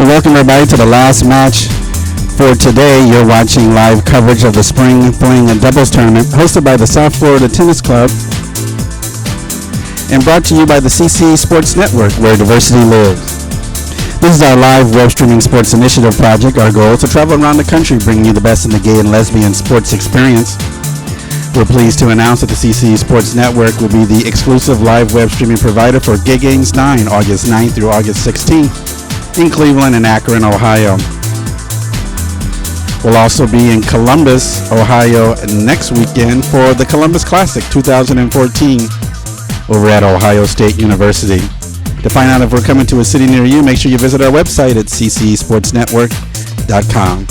We welcome everybody to the last match for today. You're watching live coverage of the Spring Fling and Doubles Tournament hosted by the South Florida Tennis Club and brought to you by the CC Sports Network, where diversity lives. This is our live web streaming sports initiative project. Our goal is to travel around the country bringing you the best in the gay and lesbian sports experience. We're pleased to announce that the CC Sports Network will be the exclusive live web streaming provider for Gay Games 9, August 9th through August 16th in Cleveland and Akron, Ohio. We'll also be in Columbus, Ohio next weekend for the Columbus Classic 2014 over at Ohio State University. To find out if we're coming to a city near you, make sure you visit our website at ccsportsnetwork.com.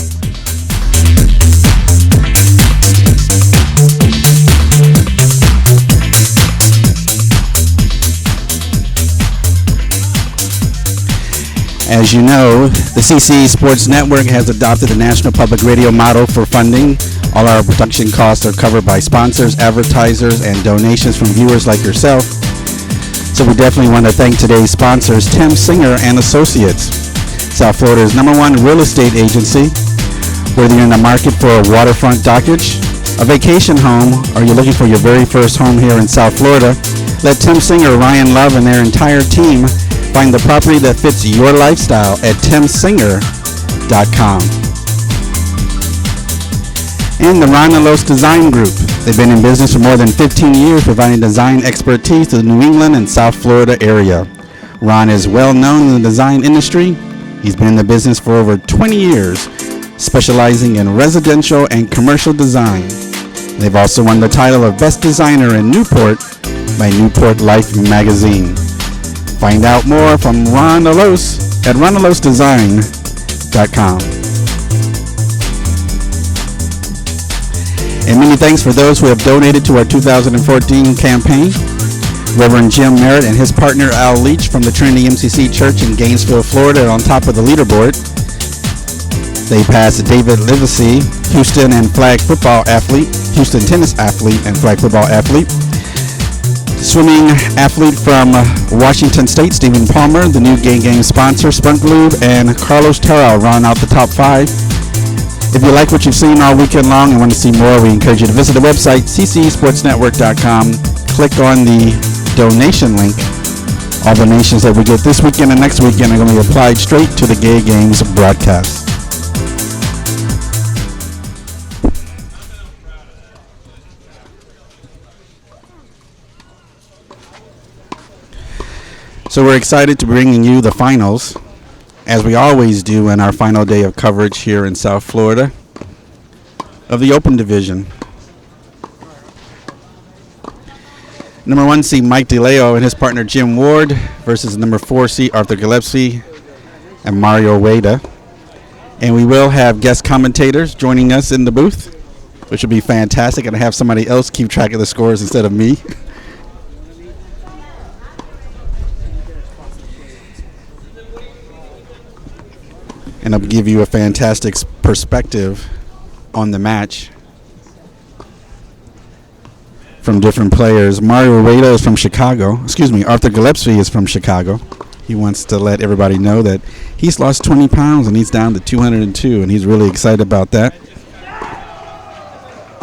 As you know, the CC Sports Network has adopted the National Public Radio model for funding. All our production costs are covered by sponsors, advertisers, and donations from viewers like yourself. So we definitely want to thank today's sponsors, Tim Singer and Associates, South Florida's #1 real estate agency. Whether you're in the market for a waterfront dockage, a vacation home, or you're looking for your very first home here in South Florida, let Tim Singer, Ryan Love, and their entire team find the property that fits your lifestyle at timsinger.com. And the Ron and Los Design Group. They've been in business for more than 15 years, providing design expertise to the New England and South Florida area. Ron is well known in the design industry. He's been in the business for over 20 years, specializing in residential and commercial design. They've also won the title of Best Designer in Newport by Newport Life magazine. Find out more from Ron Alos at ronalosdesign.com. And many thanks for those who have donated to our 2014 campaign. Reverend Jim Merritt and his partner Al Leach from the Trinity MCC Church in Gainesville, Florida, are on top of the leaderboard. They passed David Livesey, Houston tennis athlete and flag football athlete. Swimming athlete from Washington State, Stephen Palmer, the new Gay Game sponsor, Spunk Lube, and Carlos Terrell round out the top 5. If you like what you've seen all weekend long and want to see more, we encourage you to visit the website, ccsportsnetwork.com. Click on the donation link. All donations that we get this weekend and next weekend are going to be applied straight to the Gay Games broadcast. So we're excited to bringing you the finals, as we always do in our final day of coverage here in South Florida, of the Open Division. Number 1 seed Mike Delao and his partner Jim Ward versus number 4 seed Arthur Gillespie and Mario Rueda. And we will have guest commentators joining us in the booth, which will be fantastic, and have somebody else keep track of the scores instead of me. And I'll give you a fantastic perspective on the match from different players. Mario Rueda is from Chicago. Arthur Gillespie is from Chicago. He wants to let everybody know that he's lost 20 pounds and he's down to 202, and he's really excited about that.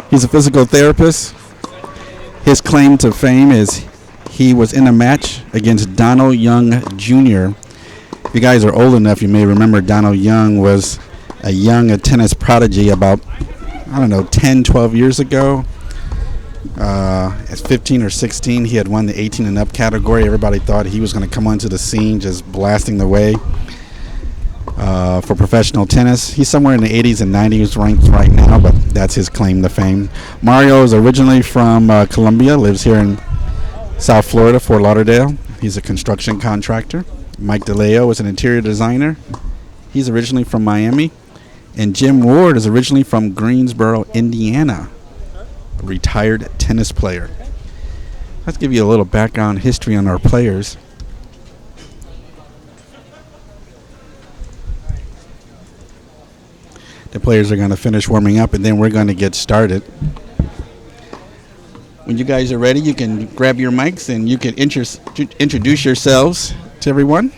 He's a physical therapist. His claim to fame is he was in a match against Donald Young Jr. If you guys are old enough, you may remember Donald Young was a young tennis prodigy about, 10, 12 years ago. At 15 or 16, he had won the 18 and up category. Everybody thought he was going to come onto the scene just blasting the way for professional tennis. He's somewhere in the 80s and 90s ranked right now, but that's his claim to fame. Mario is originally from Colombia, lives here in South Florida, Fort Lauderdale. He's a construction contractor. Mike Delao is an interior designer. He's originally from Miami. And Jim Ward is originally from Greensboro, Indiana, a retired tennis player. Let's give you a little background history on our players. The players are going to finish warming up, and then we're going to get started. When you guys are ready, you can grab your mics and you can introduce yourselves to everyone.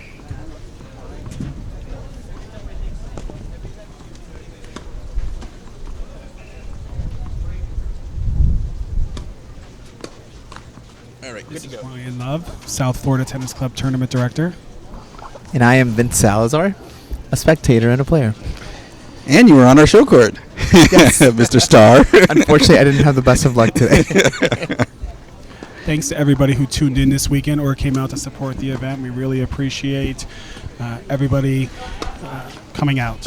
of, South Florida Tennis Club Tournament Director. And I am Vince Salazar, a spectator and a player. And you were on our show court, Yes. Mr. Starr. Unfortunately, I didn't have the best of luck today. Thanks to everybody who tuned in this weekend or came out to support the event. We really appreciate everybody coming out.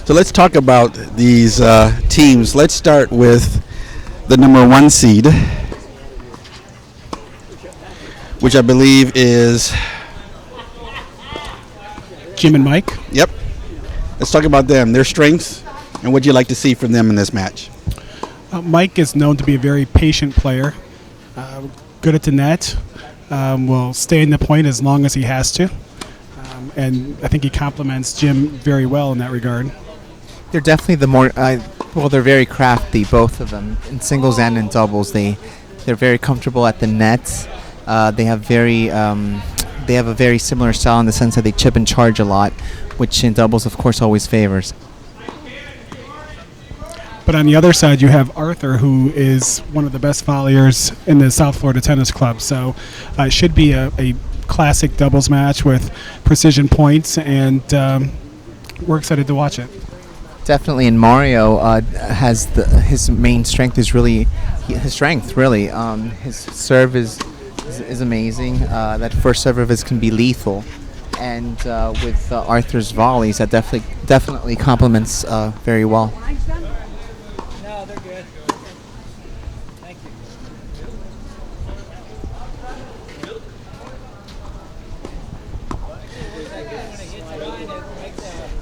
So let's talk about these teams. Let's start with the number 1 seed, which I believe is Jim and Mike. Yep. Let's talk about them, their strengths, and what you'd like to see from them in this match. Mike is known to be a very patient player, good at the net, will stay in the point as long as he has to, and I think he complements Jim very well in that regard. They're definitely the more, they're very crafty, both of them, in singles and in doubles. They're very comfortable at the nets. They have a very similar style in the sense that they chip and charge a lot, which in doubles, of course, always favors. But on the other side, you have Arthur, who is one of the best volleyers in the South Florida Tennis Club. So it should be a classic doubles match with precision points, and we're excited to watch it. Definitely, and Mario has his main strength is really his strength. Really, his serve is amazing. That first serve of his can be lethal, and with Arthur's volleys, that definitely complements very well. No, they're good. Thank you.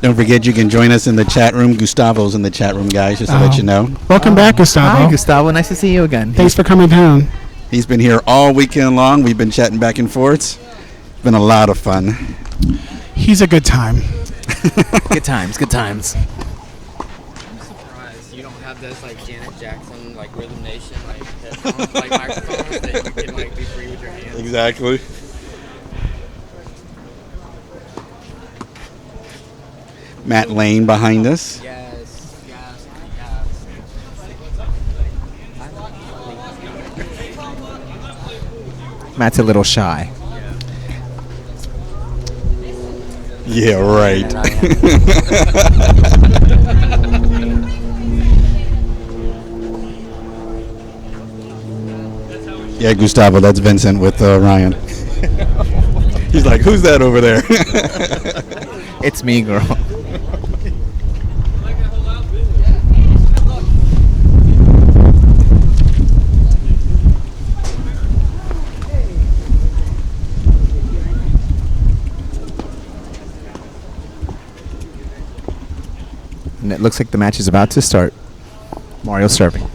Don't forget, you can join us in the chat room. Gustavo's in the chat room, guys, just to let you know. Welcome back, Gustavo. Hi, Gustavo. Nice to see you again. Thanks for coming down. He's been here all weekend long. We've been chatting back and forth. It's been a lot of fun. He's a good time. Good times. Good times. I'm surprised you don't have this like Janet Jackson, like Rhythm Nation, like headphones, like microphones that you can like be free with your hands. Exactly. Matt Lane behind us. Yes, yes, yes. Matt's a little shy. Yeah, right. And I Yeah, Gustavo, that's Vincent with Ryan. He's like, who's that over there? It's me, girl. And it looks like the match is about to start. Mario serving.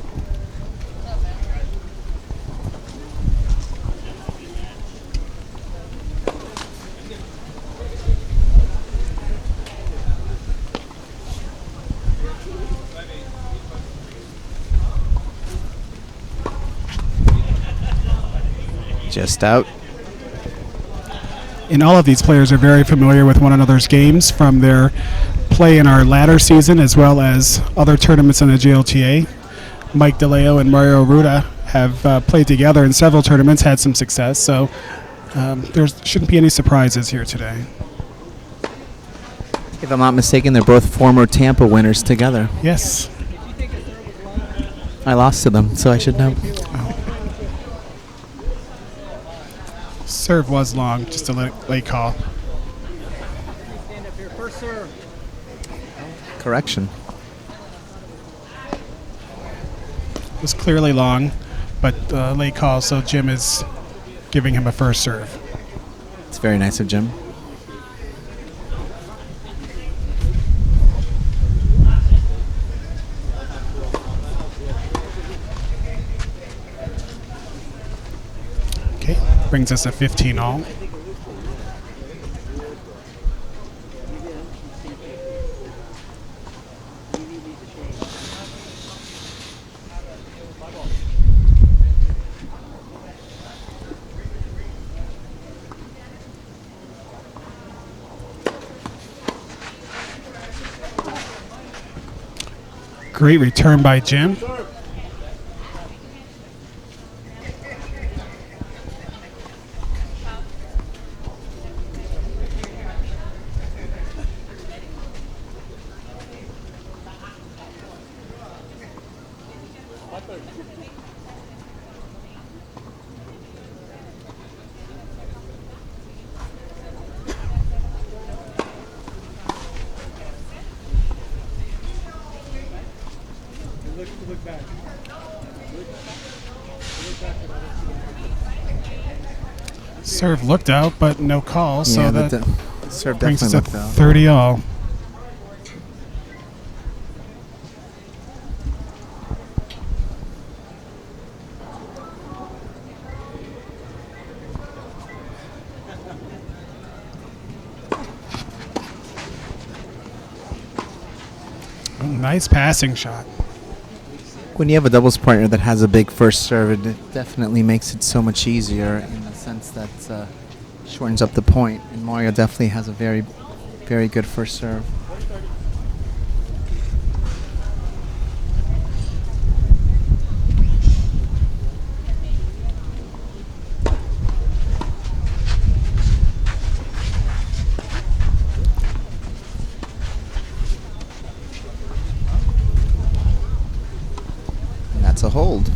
Just out. And all of these players are very familiar with one another's games from their play in our ladder season as well as other tournaments in the GLTA. Mike Delao and Mario Rueda have played together in several tournaments, had some success, so there shouldn't be any surprises here today. If I'm not mistaken, they're both former Tampa winners together. Yes. I lost to them, so I should know. Serve was long, just a late call. Stand up here. First serve. Correction. It was clearly long, but late call, so Jim is giving him a first serve. It's very nice of Jim. Okay, brings us a 15 all. Great return by Jim. Serve looked out, but no call, so Yeah, that the serve brings us definitely to looked out. 30 all. Oh, nice passing shot. When you have a doubles partner that has a big first serve, it definitely makes it so much easier in the sense that shortens up the point. And Mario definitely has a very, very good first serve. And that's a hold.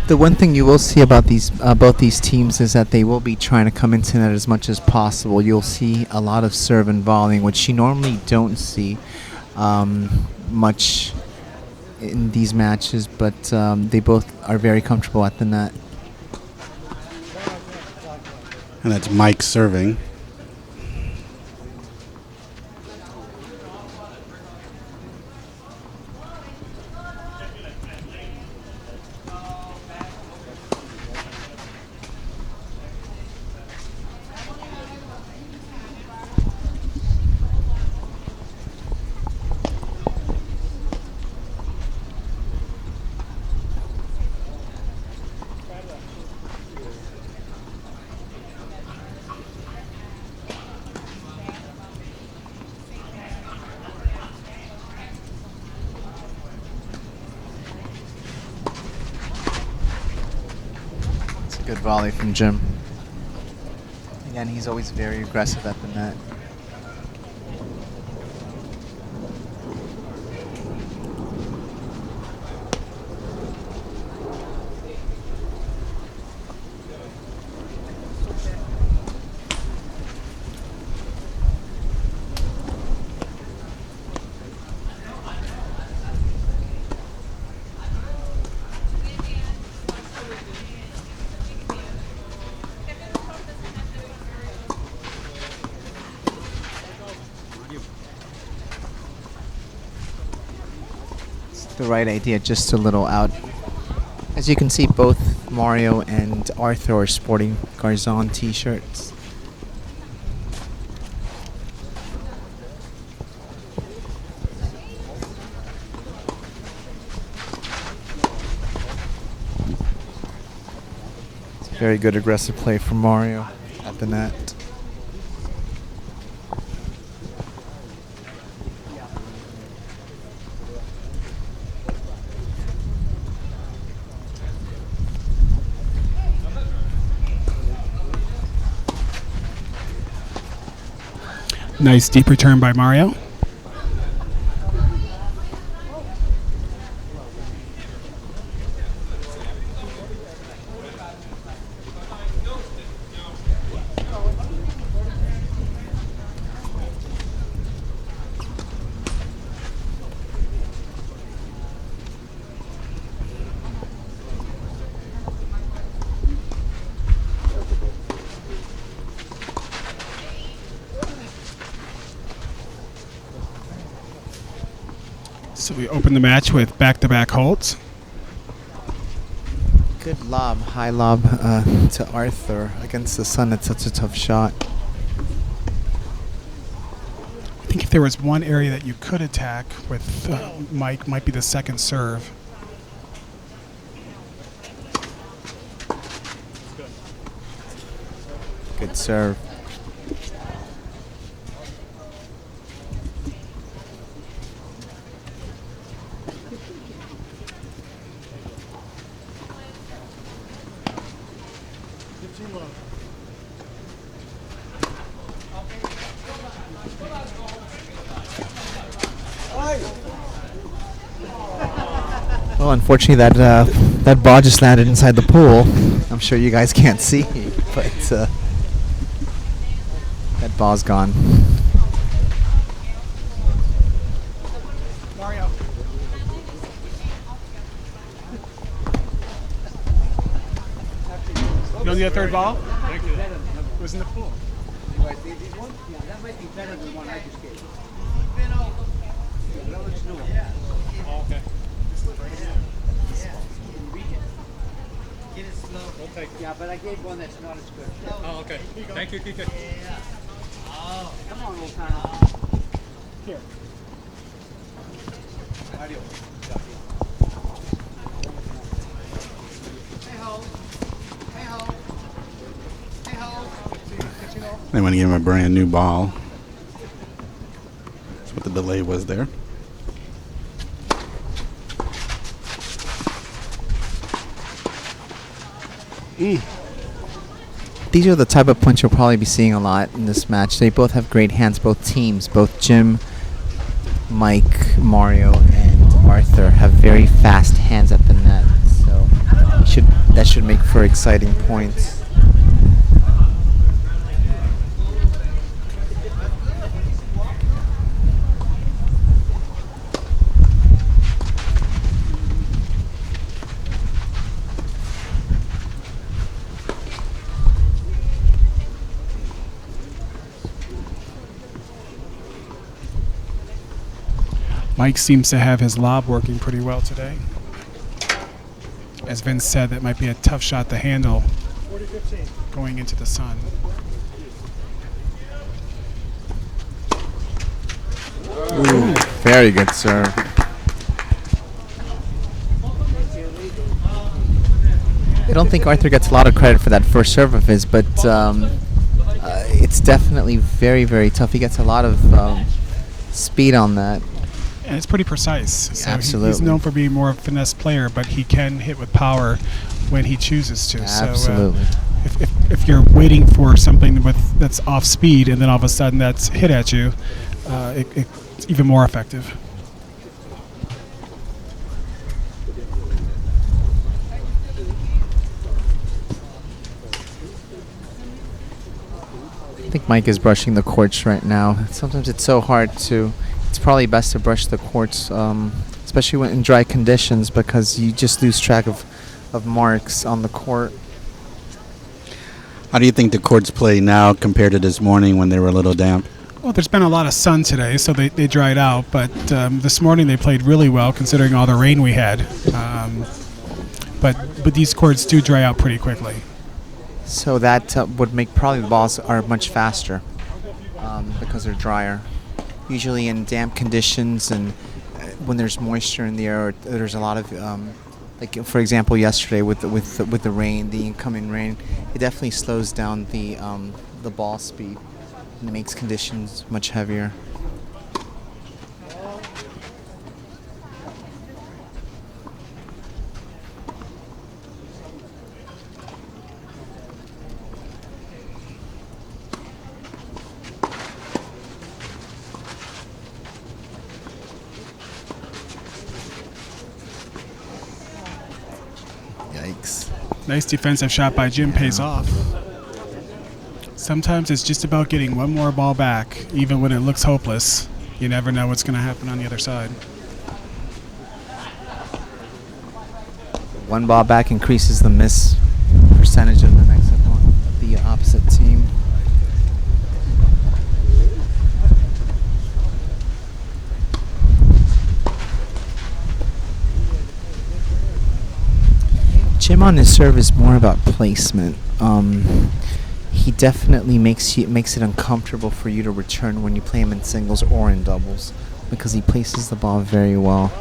The one thing you will see about these both these teams is that they will be trying to come into net as much as possible. You'll see a lot of serve and volleying, which you normally don't see much in these matches, but they both are very comfortable at the net. And that's Mike serving. It's a good volley from Jim. Again, he's always very aggressive at the net. The right idea, just a little out. As you can see, both Mario and Arthur are sporting Garzon t-shirts. It's a very good aggressive play from Mario at the net. Nice deep return by Mario. So we open the match with back-to-back holds. Good lob, high lob to Arthur against the sun. It's such a tough shot. I think if there was one area that you could attack with Mike, might be the second serve. Good serve. Well, unfortunately, that ball just landed inside the pool. I'm sure you guys can't see, but that ball's gone. Mario. You don't need a third ball? Thank you. It was in the pool. Yeah, that might be better than one I just gave. That looks new. Oh, okay. Get it slow. We'll take it. Yeah, but I gave one that's not as good. Oh, okay. Thank you, Kika. Oh, come on, old timer. Here. Hey ho. Hey ho. Hey ho. They want to give him a brand new ball. That's what the delay was there. These are the type of points you'll probably be seeing a lot in this match. They both have great hands, both teams. Both Jim, Mike, Mario, and Arthur have very fast hands at the net. So that should make for exciting points. Mike seems to have his lob working pretty well today. As Vince said, that might be a tough shot to handle going into the sun. Ooh, very good serve. I don't think Arthur gets a lot of credit for that first serve of his, but it's definitely very, very tough. He gets a lot of speed on that. And it's pretty precise. So Absolutely. He's known for being more of a finesse player, but he can hit with power when he chooses to. Absolutely. So if you're waiting for something that's off speed and then all of a sudden that's hit at you, it's even more effective. I think Mike is brushing the courts right now. Sometimes it's so hard to. It's probably best to brush the courts, especially when in dry conditions, because you just lose track of marks on the court. How do you think the courts play now compared to this morning when they were a little damp? Well, there's been a lot of sun today, so they dried out. But this morning they played really well, considering all the rain we had. But these courts do dry out pretty quickly. So that would make probably the balls are much faster because they're drier. Usually in damp conditions and when there's moisture in the air, there's a lot of like for example yesterday with the rain, the incoming rain, it definitely slows down the ball speed and it makes conditions much heavier. Yikes. Nice defensive shot by Jim pays off. Sometimes it's just about getting one more ball back, even when it looks hopeless. You never know what's going to happen on the other side. One ball back increases the miss percentage of the next one, of the opposite team. Jim on his serve is more about placement. He definitely makes it uncomfortable for you to return when you play him in singles or in doubles because he places the ball very well.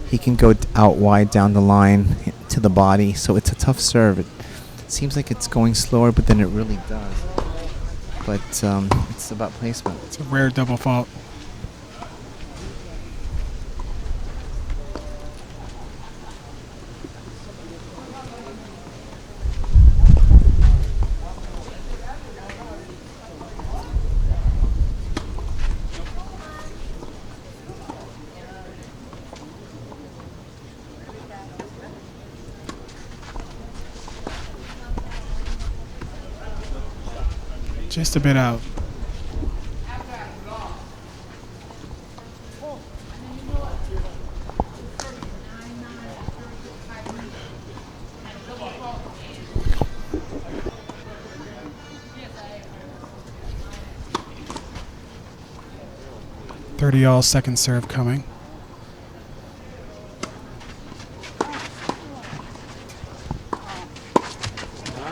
He can go out wide down the line to the body, so it's a tough serve. seems like it's going slower, but then it really does. But it's about placement. It's a rare double fault. Just a bit out. All second serve coming.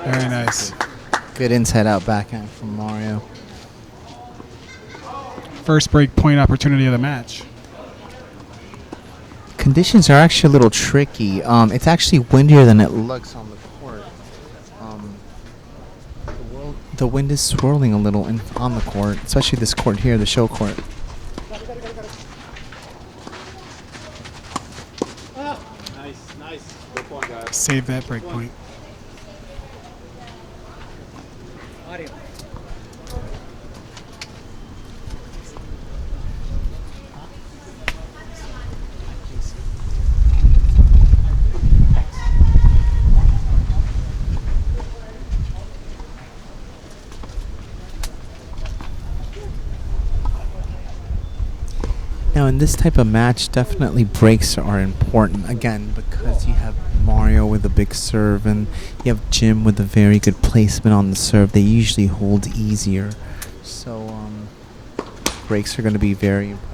Very nice. Good inside out backhand from Mario. First break point opportunity of the match. Conditions are actually a little tricky. It's actually windier than it looks on the court. The wind is swirling a little on the court, especially this court here, the show court. Save that break point. Now, in this type of match, definitely breaks are important. Again, because you have Mario with a big serve and you have Jim with a very good placement on the serve. They usually hold easier. So, breaks are going to be very important.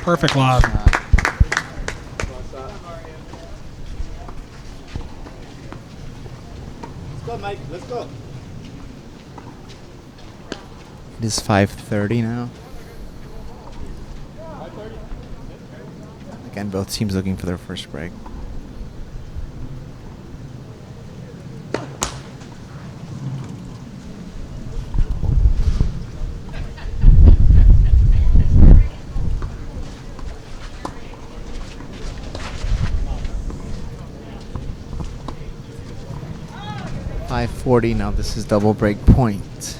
Perfect lob. Let's go, Mike. Let's go. It is 5:30 now. Again, both teams looking for their first break. .40 now. This is double break point.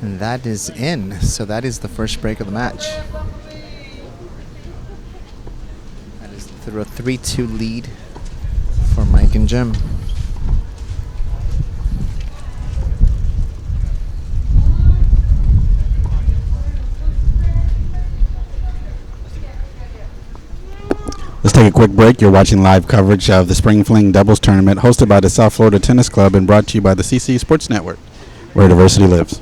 And that is in. So that is the first break of the match. That is through a 3-2 lead for Mike and Jim. Let's take a quick break. You're watching live coverage of the Spring Fling Doubles Tournament hosted by the South Florida Tennis Club and brought to you by the CC Sports Network, where diversity lives.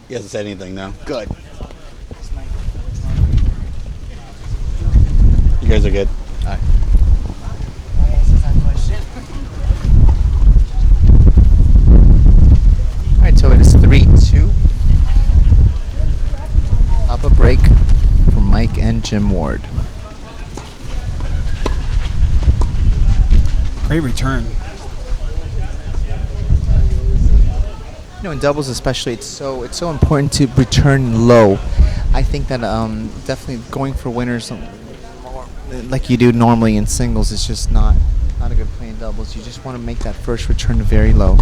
He hasn't said anything now. Good. You guys are good. All right. All right, so it is 3-2. Up a break for Mike and Jim Ward. Great return. You know, in doubles especially, it's so important to return low. I think that definitely going for winners like you do normally in singles is just not a good play in doubles. You just want to make that first return very low,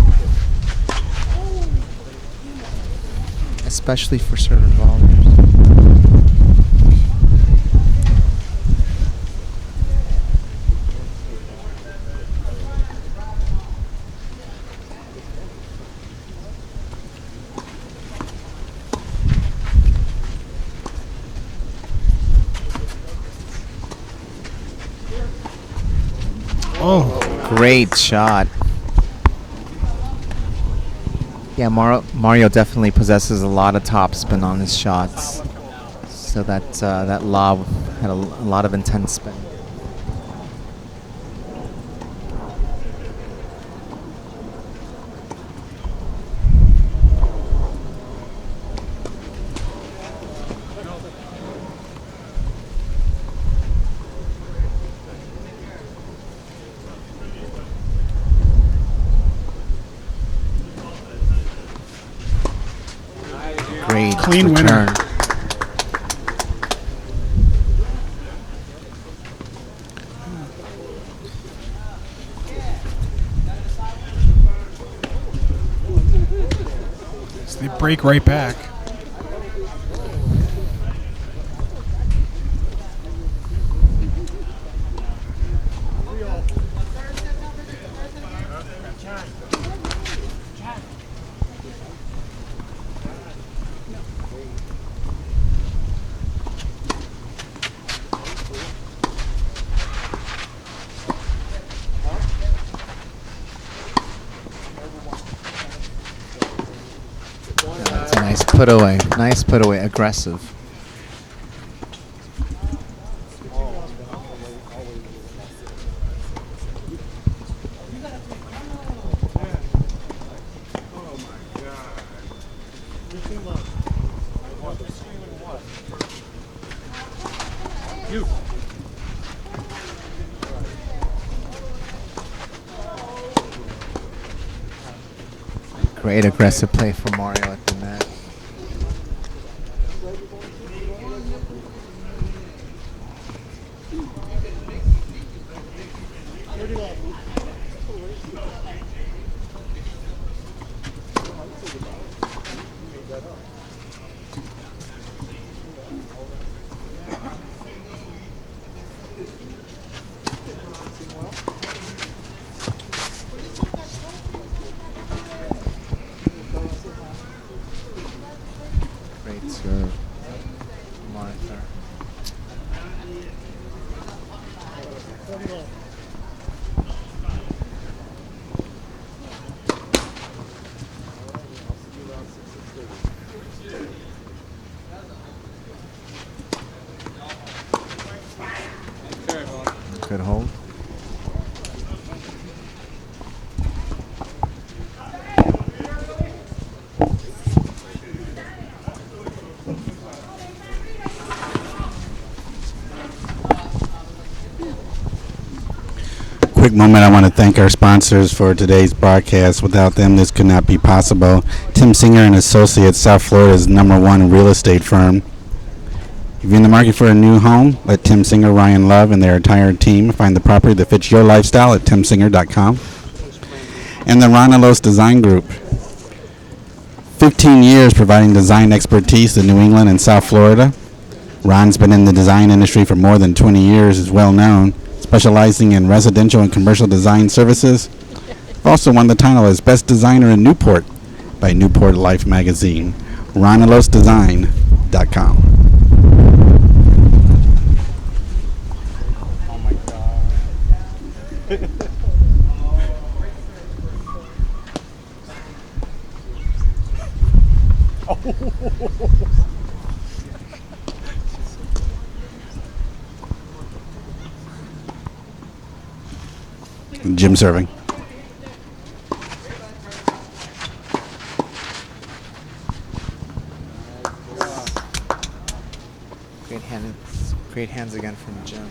especially for certain volleys. Oh, Great shot. Yeah, Mario definitely possesses a lot of topspin on his shots. So that lob had a lot of intense spin. Great Clean return. winner. So they break right back. That's a nice put away. Nice put away. Aggressive. Great aggressive play from Mario at the net. Great serve, Martha. quick moment, I want to thank our sponsors for today's broadcast. Without them, this could not be possible. Tim Singer and Associates, South Florida's #1 real estate firm. If you're in the market for a new home, let Tim Singer, Ryan Love, and their entire team find the property that fits your lifestyle at timsinger.com. And the Ronalos Design Group. 15 years providing design expertise in New England and South Florida. Ron's been in the design industry for more than 20 years, is well known, specializing in residential and commercial design services. Also won the title as Best Designer in Newport by Newport Life magazine. RonaLosDesign.com. Oh my god. Jim serving. Great hands again from Jim.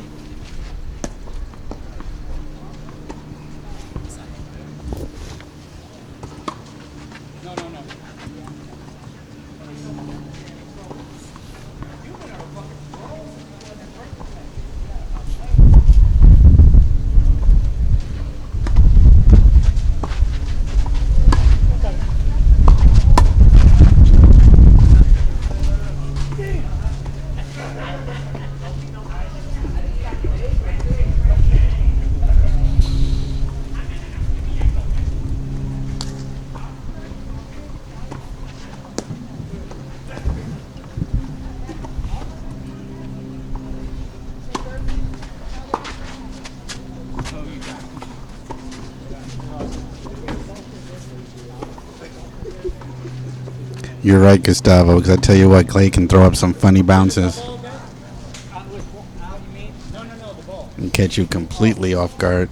You're right, Gustavo, because I tell you what, Clay can throw up some funny bounces and catch you completely off guard.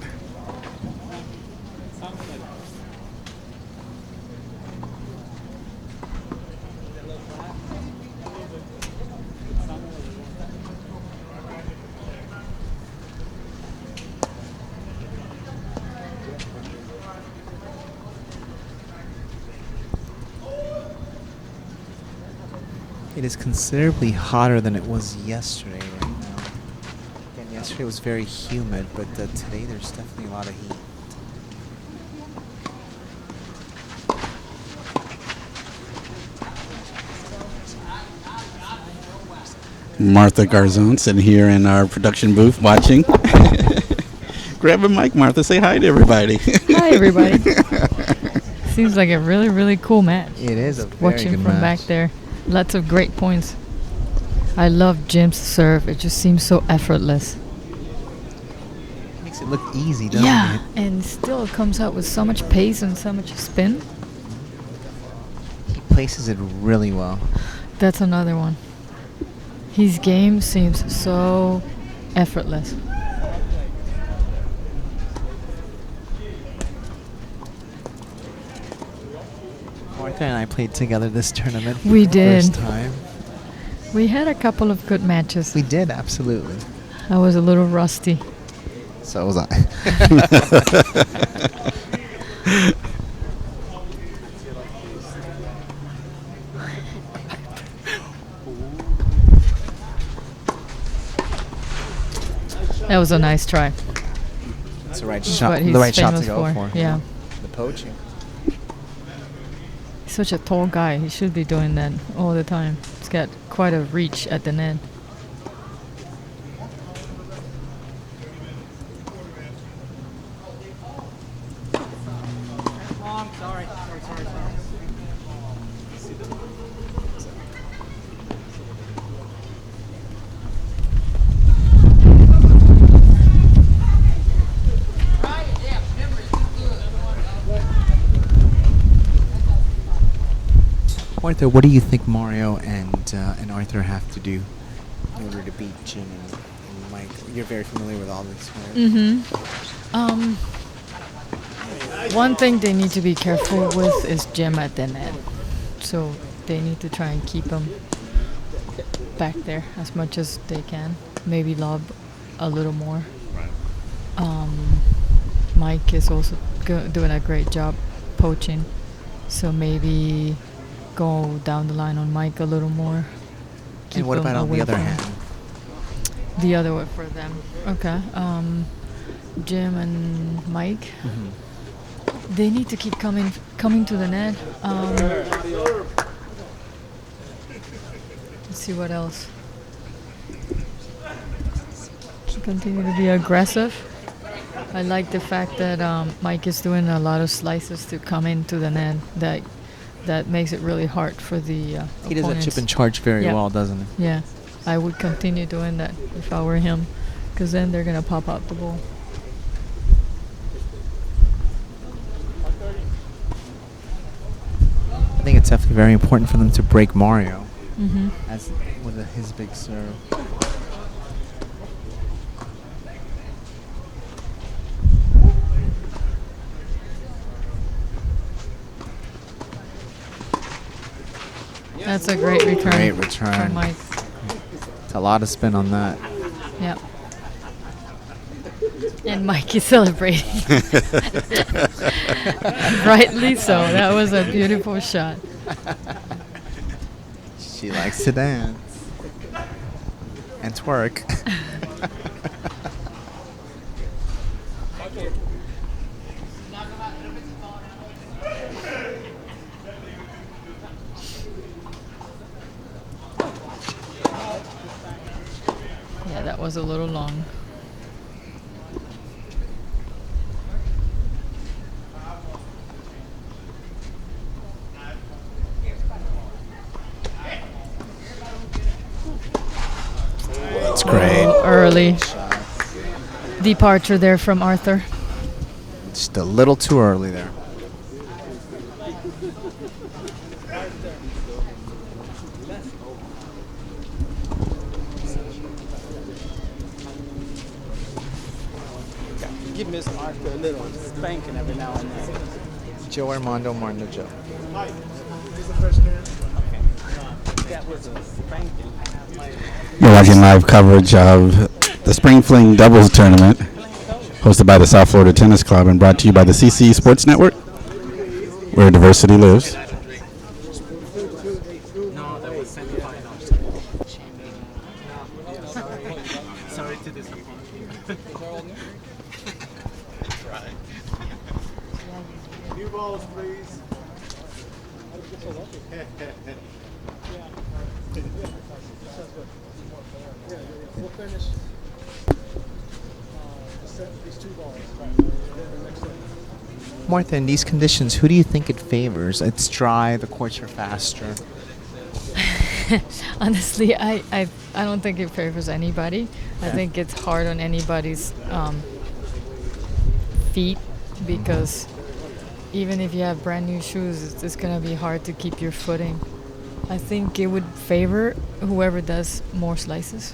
It is considerably hotter than it was yesterday right now. Again, yesterday was very humid, but today there's definitely a lot of heat. Martha Garzone sitting here in our production booth watching. Grab a mic, Martha. Say hi to everybody. Hi, everybody. Seems like a really, really cool match. It is a very Watching good from match. back there. Lots of great points. I love Jim's serve. It just seems so effortless. Makes it look easy, doesn't Yeah, it? and still it comes out with so much pace and so much spin. He places it really well. That's another one. His game seems so effortless. Martha and I played together this tournament. We for the did. First time. We had a couple of good matches. We did, absolutely. I was a little rusty. So was I. That was a nice try. It's the right That's shot. what he's The right shot to famous go for. for. Yeah. The poaching. He's such a tall guy. He should be doing that all the time. He's got quite a reach at the net. Long, sorry. Martha, what do you think Mario and Arthur have to do in order to beat Jim and Mike? You're very familiar with all this, right? Mm-hmm. One thing they need to be careful with is Jim at the net. So they need to try and keep him back there as much as they can. Maybe lob a little more. Mike is also doing a great job poaching. So maybe go down the line on Mike a little more. And what him about on the away other from- hand? The other way for them. Okay. Jim and Mike. They need to keep coming to the net. Let's see what else. Continue to be aggressive. I like the fact that Mike is doing a lot of slices to come into the net. That makes it really hard for the He does that opponents. chip and charge very Yeah. well, doesn't he? Yeah, I would continue doing that if I were him, because then they're gonna pop out the ball. I think it's definitely very important for them to break Mario Mm-hmm. as with his big serve. That's a great return. Great return. From Mike. It's a lot of spin on that. Yep. And Mike is celebrating. Rightly so. That was a beautiful shot. She likes to dance and twerk. Yeah, that was a little long. That's great. Early departure there from Arthur. Just a little too early there. Give Miss Arthur a little spanking every now and then. Joe Armando Martin Joe. That was a spanking. You're watching live coverage of the Spring Fling Doubles Tournament, hosted by the South Florida Tennis Club and brought to you by the CC Sports Network, where diversity lives. No, that was semifinals. Sorry to disappoint you. New balls, please. We'll finish these two balls. Martha, in these conditions, who do you think it favors? It's dry, the courts are faster. Honestly, I don't think it favors anybody. I think it's hard on anybody's feet because even if you have brand new shoes, it's going to be hard to keep your footing. I think it would favor whoever does more slices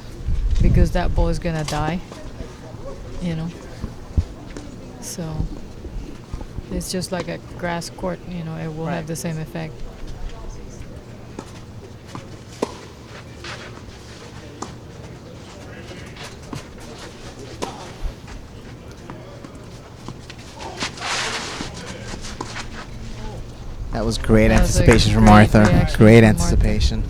because that ball is going to die, you know. So it's just like a grass court, you know, it will have the same effect. That was great That was a anticipation from great Martha. reaction Great from Martha. anticipation.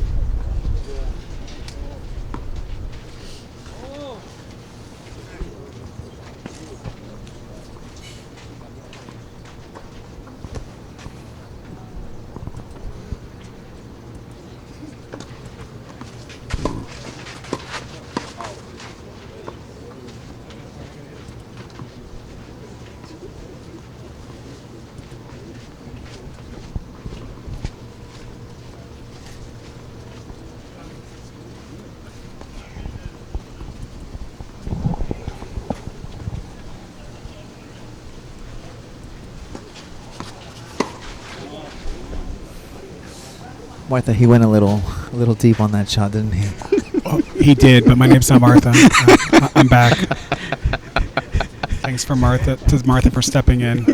Martha, he went a little deep on that shot, didn't he? Oh, he did, but my name's not Martha. I'm back. Thanks to Martha for stepping in.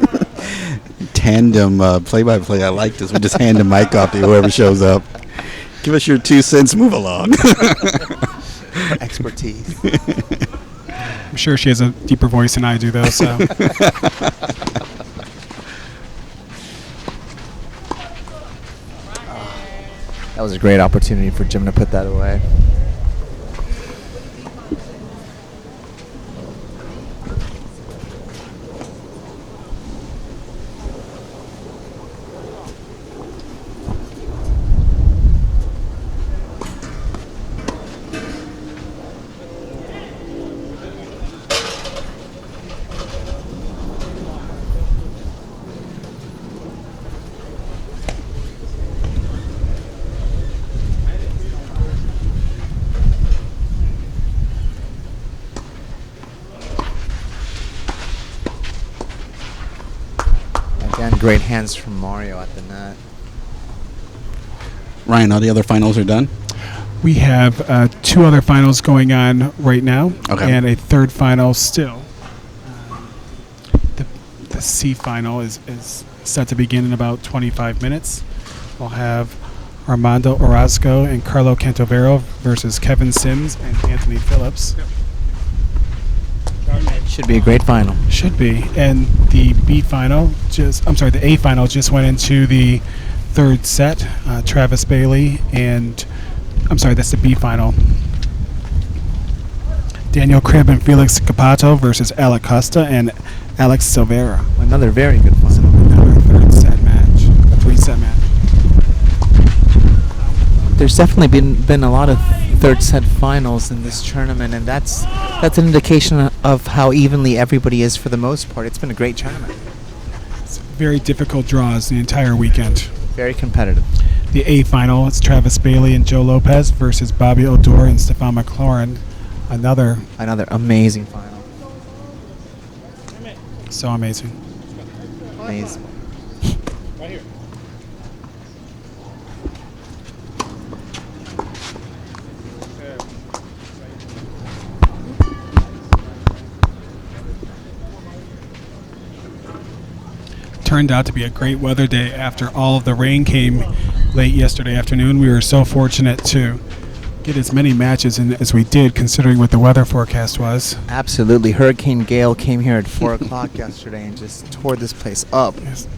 Tandem play-by-play. I like this. We just hand the mic off to whoever shows up. Give us your 2 cents. Move along. Expertise. sure she has a deeper voice than I do, though. So That was a great opportunity for Jim to put that away. Again, great hands from Mario at the net. Ryan, all the other finals are done? we have 2 other finals going on right now, Okay. and a third final still. The C final is set to begin in about 25 minutes. We'll have Armando Orozco and Carlo Cantovero versus Kevin Sims and Anthony Phillips. Should be a great final. Should be. And the the A final just went into the third set. Travis Bailey and, that's the B final. Daniel Cribb and Felix Capato versus Alec Costa and Alex Silveira. Another very good final. Another third set match, a 3-set match. There's definitely been a lot of third set finals in this tournament, and that's an indication of how evenly everybody is for the most part. It's been a great tournament. It's very difficult draws the entire weekend. Very competitive. The A final, it's Travis Bailey and Joe Lopez versus Bobby Odor and Stefan McLaurin. Another amazing final. so amazing. Amazing. Turned out to be a great weather day after all of the rain came late yesterday afternoon. We were so fortunate to get as many matches in as we did, considering what the weather forecast was. Absolutely. Hurricane Gale came here at 4 o'clock yesterday and just tore this place up. Yes.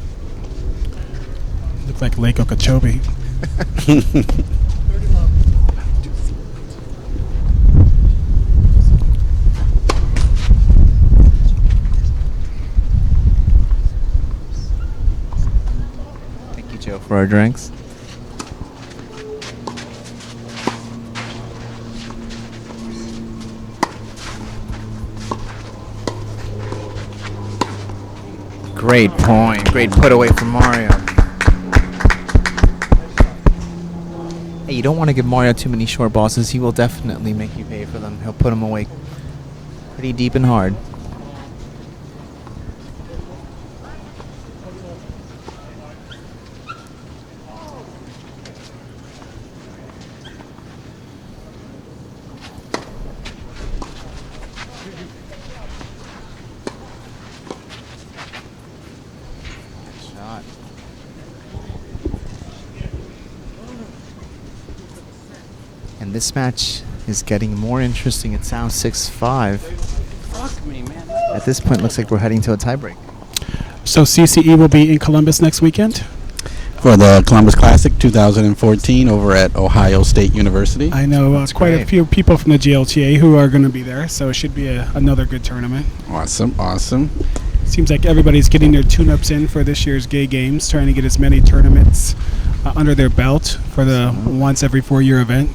Looked like Lake Okeechobee. Thank you, Joe, for our drinks. Great point. Great put away from Mario. Hey, you don't want to give Mario too many short bosses. He will definitely make you pay for them. He'll put them away pretty deep and hard. Shot. And this match is getting more interesting. It's now 6-5. Fuck me, man. At this point, looks like we're heading to a tiebreak. So CCE will be in Columbus next weekend? For the Columbus Classic 2014 over at Ohio State University. I know That's quite a great. few people from the GLTA who are going to be there, so it should be another good tournament. Awesome, awesome. Seems like everybody's getting their tune-ups in for this year's Gay Games, trying to get as many tournaments under their belt for the once every 4-year event.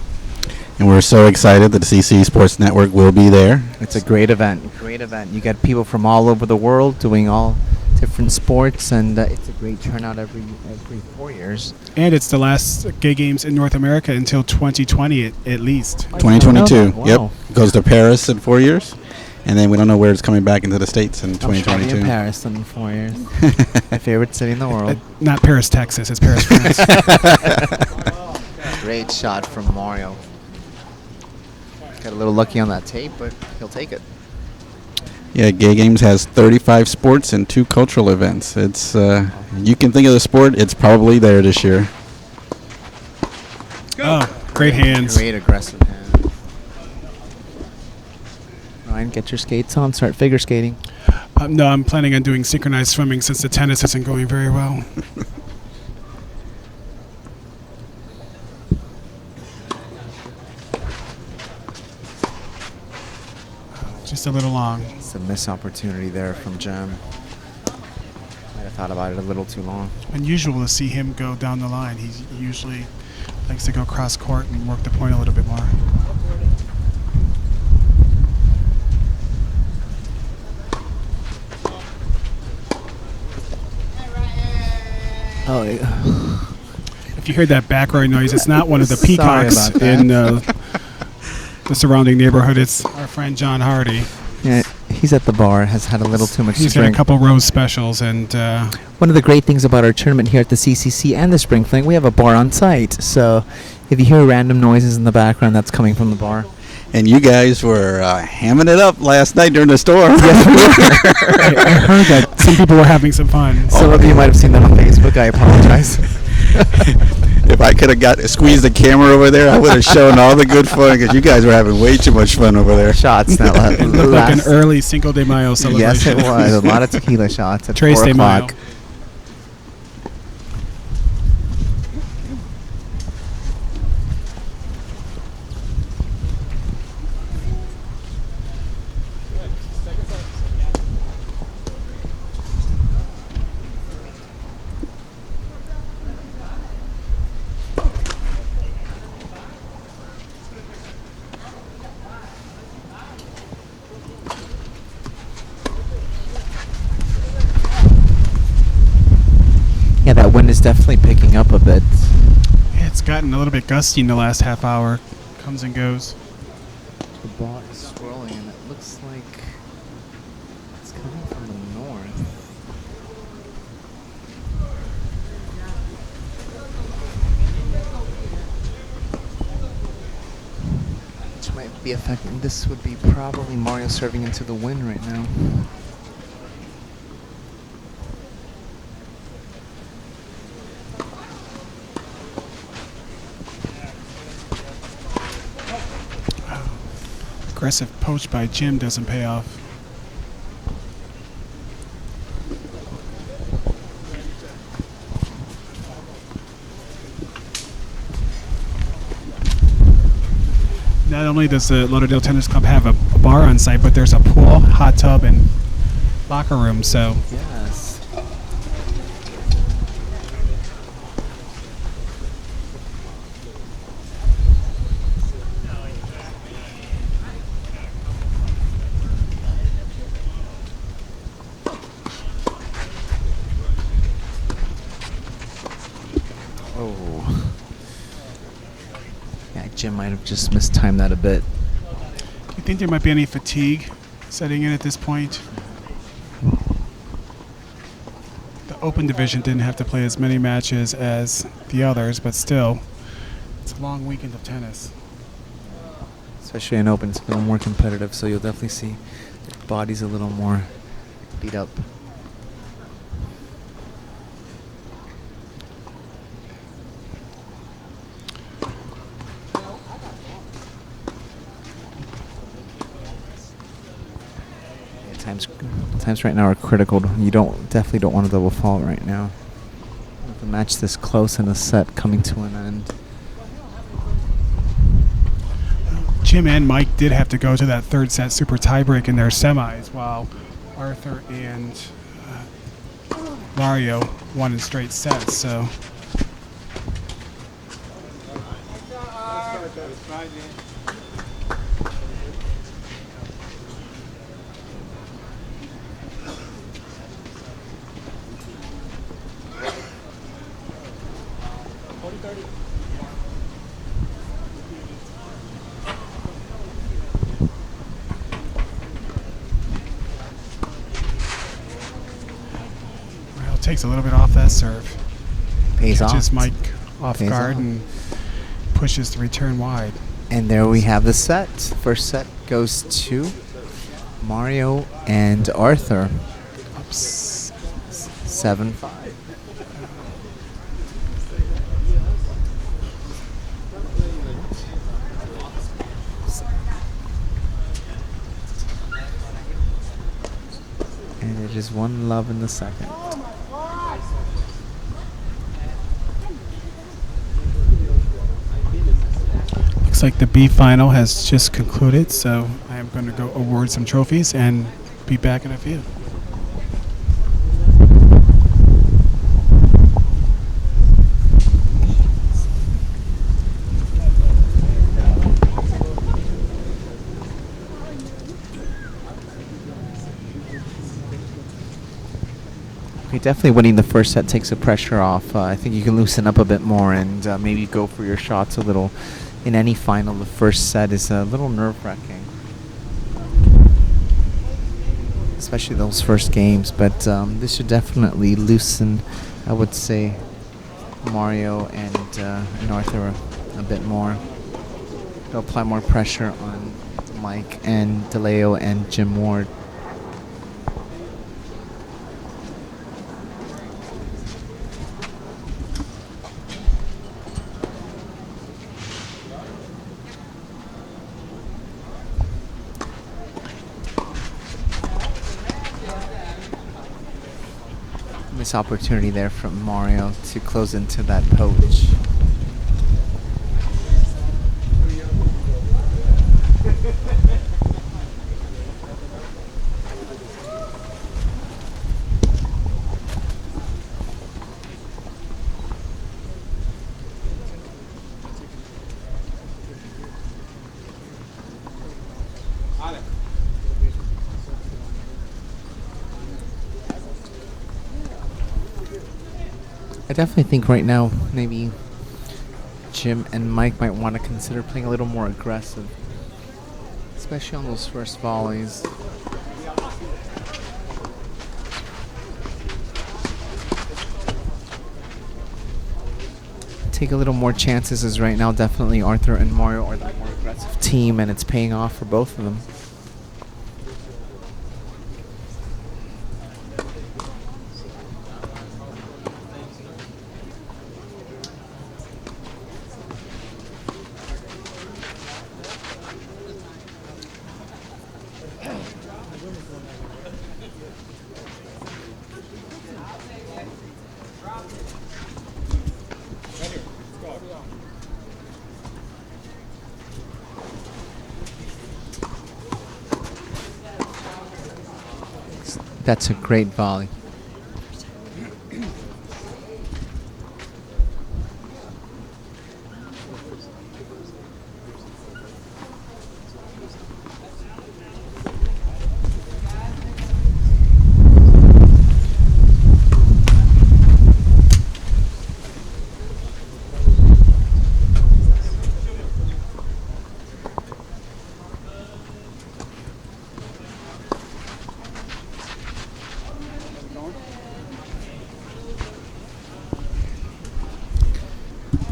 And we're so excited that the CC Sports Network will be there. It's a great event. Great event. You get people from all over the world doing all different sports, and it's a great turnout every 4 years. And it's the last Gay Games in North America until 2020 at least. 2022. Wow. Yep. Goes to Paris in 4 years. And then we don't know where it's coming back into the States in I'll be 2022. in Paris in 4 years. My favorite city in the world. Not Paris, Texas. It's Paris, France. Great shot from Mario. Got a little lucky on that tape, but he'll take it. Yeah, Gay Games has 35 sports and 2 cultural events. It's you can think of the sport, it's probably there this year. Oh, great hands. Great aggressive hand. fine. Get your skates on. Start figure skating. No, I'm planning on doing synchronized swimming since the tennis isn't going very well. Just a little long. It's a missed opportunity there from Jem. Might have thought about it a little too long. Unusual to see him go down the line. He usually likes to go cross court and work the point a little bit more. Oh, yeah. If you heard that background noise, it's not one of the Sorry peacocks about that. in the surrounding neighborhood. It's our friend John Hardy. Yeah, he's at the bar. Has had a little too much He's to got a drink. couple rose specials, and One of the great things about our tournament here at the CCC and the Spring Fling, we have a bar on site. So if you hear random noises in the background, that's coming from the bar. And you guys were hamming it up last night during the storm. I heard that some people were having some fun. Some of you might have seen that on Facebook. I apologize. If I could have squeezed the camera over there, I would have shown all the good fun because you guys were having way too much fun over there. Shots that It looked like an early Cinco de Mayo celebration. Yes, it was. A lot of tequila shots at Tres 4 de Mayo. o'clock. Yeah, that wind is definitely picking up a bit. Yeah, it's gotten a little bit gusty in the last half hour. Comes and goes. The ball is swirling, and it looks like it's coming from the north. Which might be affecting. This would be probably Mario serving into the wind right now. Aggressive poach by Jim doesn't pay off. Not only does the Lauderdale Tennis Club have a bar on site, but there's a pool, hot tub, and locker room. So Yes. Oh. Yeah, Jim might have just mistimed that a bit. do you think there might be any fatigue setting in at this point? The Open Division didn't have to play as many matches as the others, but still, it's a long weekend of tennis. Especially in Open, it's a little more competitive, so you'll definitely see the body's a little more beat up. Yeah, times right now are critical. You definitely don't want to double fault right now. With a match this close and a set coming to an end. Jim and Mike did have to go to that third set super tiebreak in their semis, while Arthur and Mario won in straight sets. So Mario takes a little bit off that serve. Pays off. Catches Mike off Pays guard off. and pushes the return wide. And there we have the set. First set goes to Mario and Arthur. Oops. 7-5. It is 1-love in the second. Looks like the B final has just concluded, so I am going to go award some trophies and be back in a few. Okay, definitely winning the first set takes the pressure off. I think you can loosen up a bit more and maybe go for your shots a little. In any final, the first set is a little nerve-wracking, especially those first games. But this should definitely loosen, I would say, Mario and Arthur a bit more. They'll apply more pressure on Mike and Delao and Jim Ward. This opportunity there from Mario to close into that poach. I definitely think right now maybe Jim and Mike might want to consider playing a little more aggressive, especially on those first volleys. Take a little more chances, as right now definitely Arthur and Mario are the more aggressive team, and it's paying off for both of them. That's a great volley.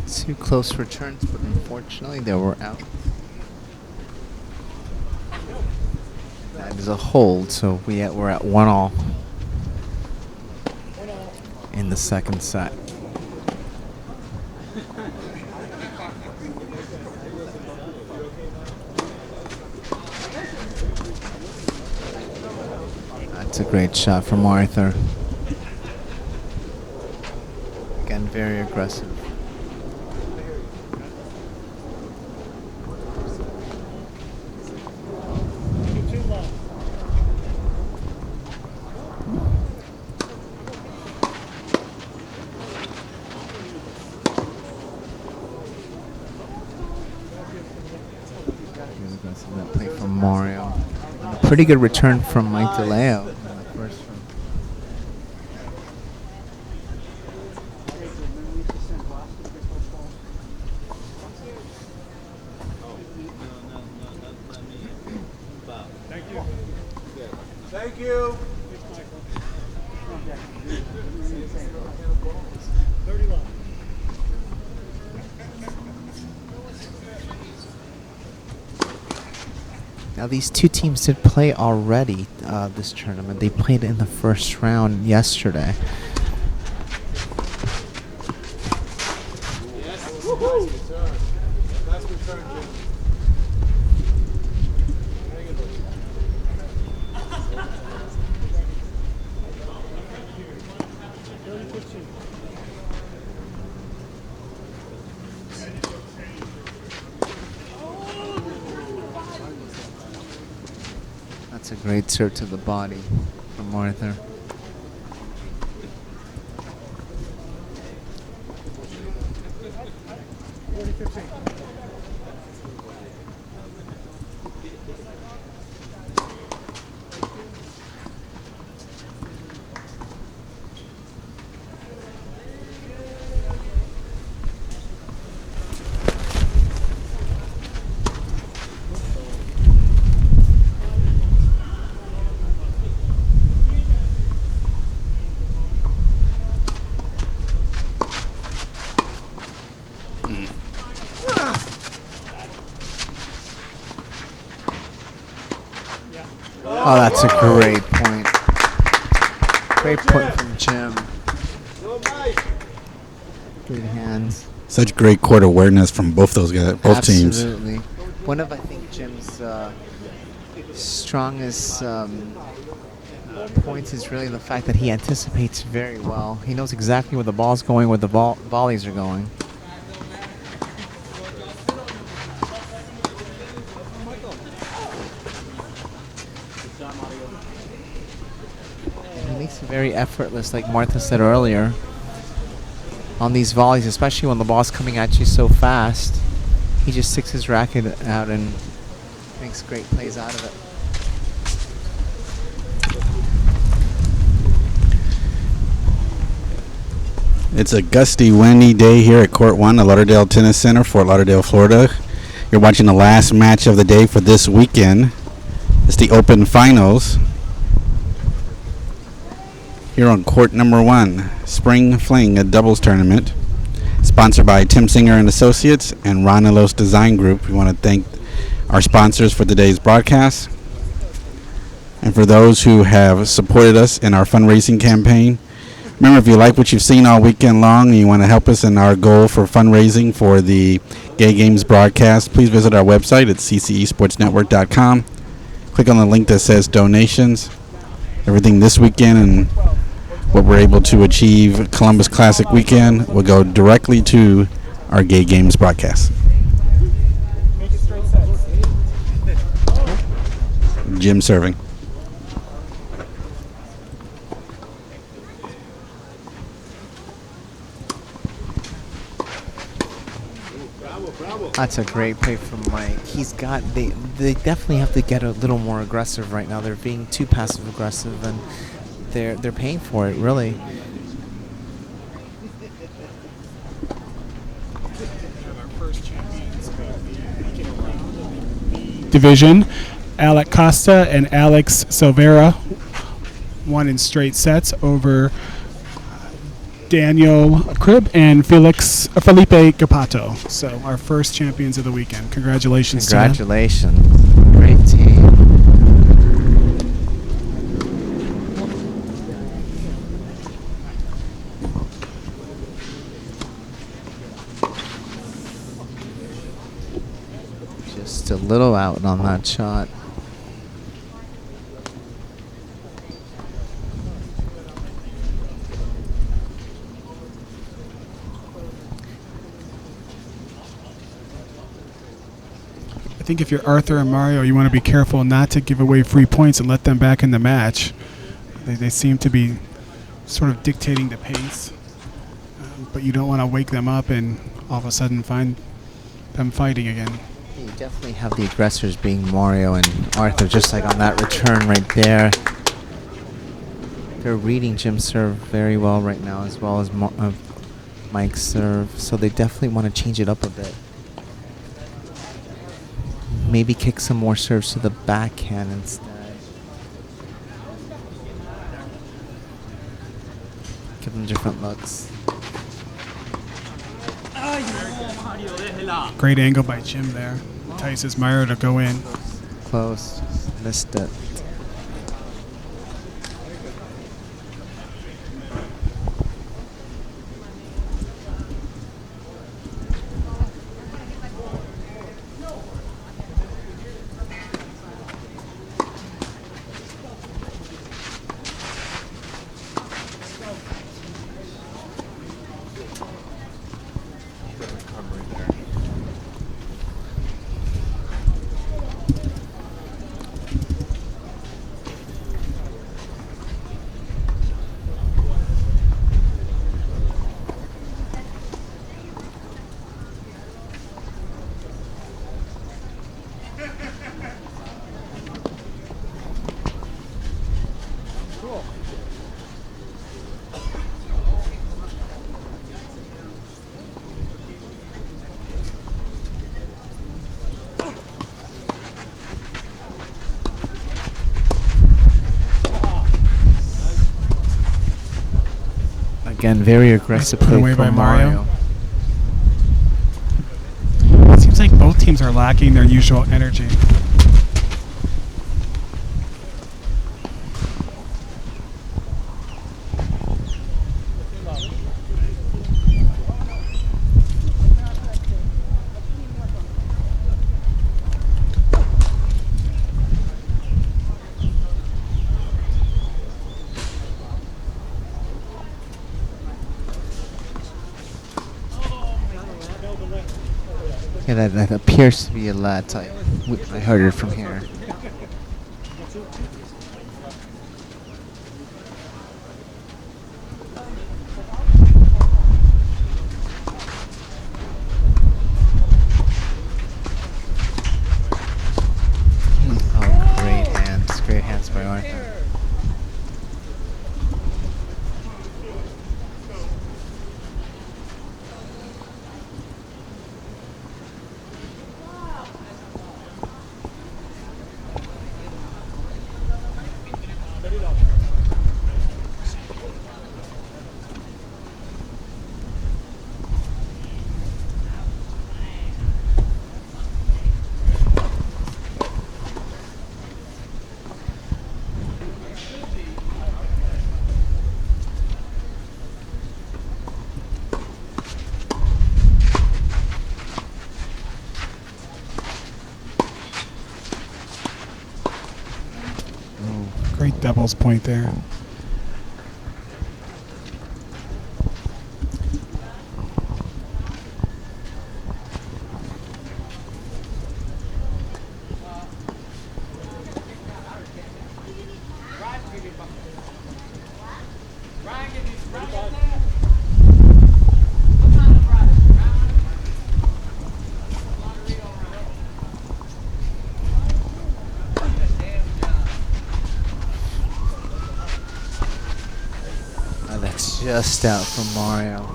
Two close returns, but unfortunately they were out. That is a hold, so we're at 1-all in the second set. That's a great shot from Arthur. Again, very aggressive. That play from Mario. And a pretty good return from Mike Delao in the first one. Thank you. Now these two teams did play already this tournament. They played in the first round yesterday. That's a great serve to the body from Arthur. Oh, that's a great point. Great point from Jim. Good hands. Such great court awareness from both those guys, both teams. Absolutely. One of, I think, Jim's strongest points is really the fact that he anticipates very well. He knows exactly where the ball's going, where the volleys are going. He makes it very effortless, like Martha said earlier, on these volleys, especially when the ball's coming at you so fast. He just sticks his racket out and makes great plays out of it. It's a gusty, windy day here at Court 1, the Lauderdale Tennis Center, Fort Lauderdale, Florida. You're watching the last match of the day for this weekend. It's the Open Finals. Here on Court number 1, Spring Fling, a doubles tournament. Sponsored by Tim Singer and Associates and Ronilos Design Group. We want to thank our sponsors for today's broadcast. And for those who have supported us in our fundraising campaign. Remember, if you like what you've seen all weekend long and you want to help us in our goal for fundraising for the Gay Games broadcast, please visit our website at ccesportsnetwork.com. Click on the link that says donations. Everything this weekend and what we're able to achieve Columbus Classic weekend will go directly to our Gay Games broadcast. Jim serving. That's a great play from Mike. They definitely have to get a little more aggressive right now. They're being too passive aggressive, and they're paying for it, really. Division, Alec Costa and Alex Silveira won in straight sets over Daniel Cribb and Felipe Capato. So our first champions of the weekend. Congratulations to them. Congratulations. Great team. Just a little out on that shot. I think if you're Arthur and Mario, you want to be careful not to give away free points and let them back in the match. They seem to be sort of dictating the pace, but you don't want to wake them up and all of a sudden find them fighting again. You definitely have the aggressors being Mario and Arthur, just like on that return right there. They're reading Jim's serve very well right now, as well as Mike's serve, so they definitely want to change it up a bit. Maybe kick some more serves to the backhand instead. Give them different looks. Great angle by Jim there. Entices Mario to go in. Close. Just missed it. Again, very aggressive Put play away by from Mario. Mario. It seems like both teams are lacking their usual energy. Yeah, that appears to be a lot. I heard it from here. Oh, great hands. Great hands by Arthur. Great doubles point there. That's just out from Mario.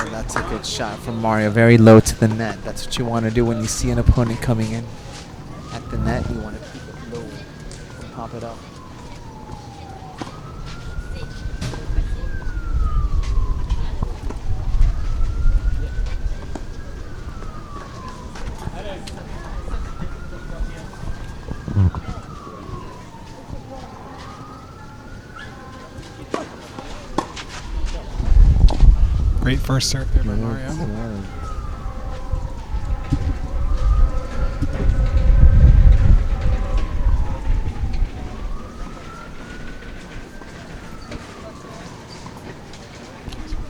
That's a good shot from Mario. Very low to the net. That's what you want to do when you see an opponent coming in at the net. You want to keep it low and pop it up. Great first serve there by Mario.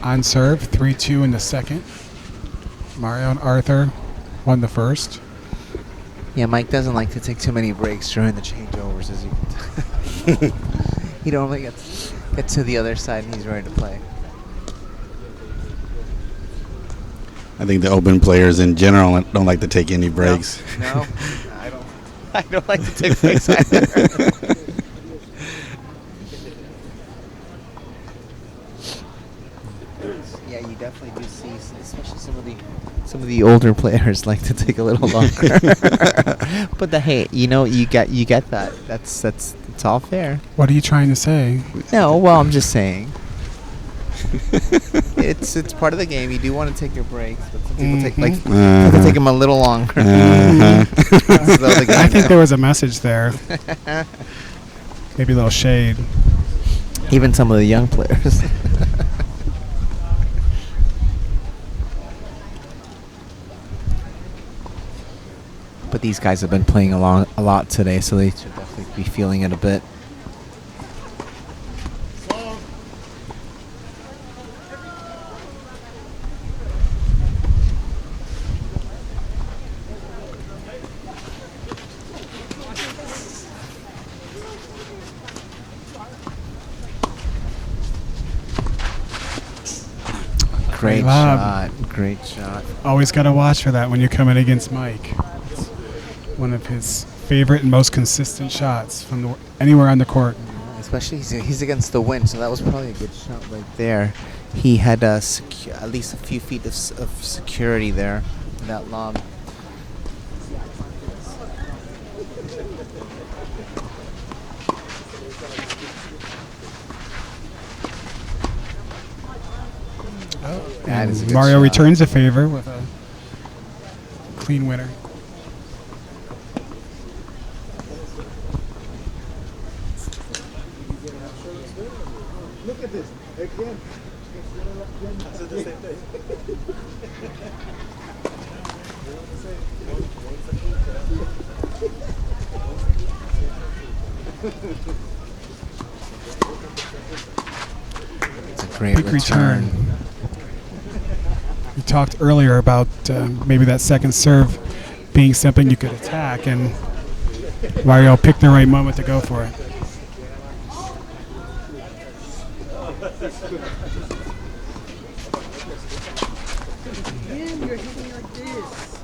On serve, 3-2 in the second. Mario and Arthur won the first. Yeah, Mike doesn't like to take too many breaks during the changeovers, as you can tell. He normally gets to the other side and he's ready to play. I think the open players in general don't like to take any breaks. No, I don't. I don't like to take breaks either. Yeah, you definitely do see, especially some of the older players like to take a little longer. But hey, you get that. It's all fair. What are you trying to say? No, well, I'm just saying. It's part of the game. You do want to take your breaks, but some people take them a little longer. I think there was a message there. Maybe a little shade. Even some of the young players. But these guys have been playing along a lot today, so they should definitely be feeling it a bit. Great lob. shot. Great shot. Always got to watch for that when you're coming against Mike. It's one of his favorite and most consistent shots from anywhere on the court. Especially he's against the wind, so that was probably a good shot right there. He had at least a few feet of security there in that lob. That is a good Mario shot. returns a favor with a clean winner. Look at this again. It's a great Big return. We talked earlier about maybe that second serve being something you could attack, and Mario picked the right moment to go for it. You're hitting like this.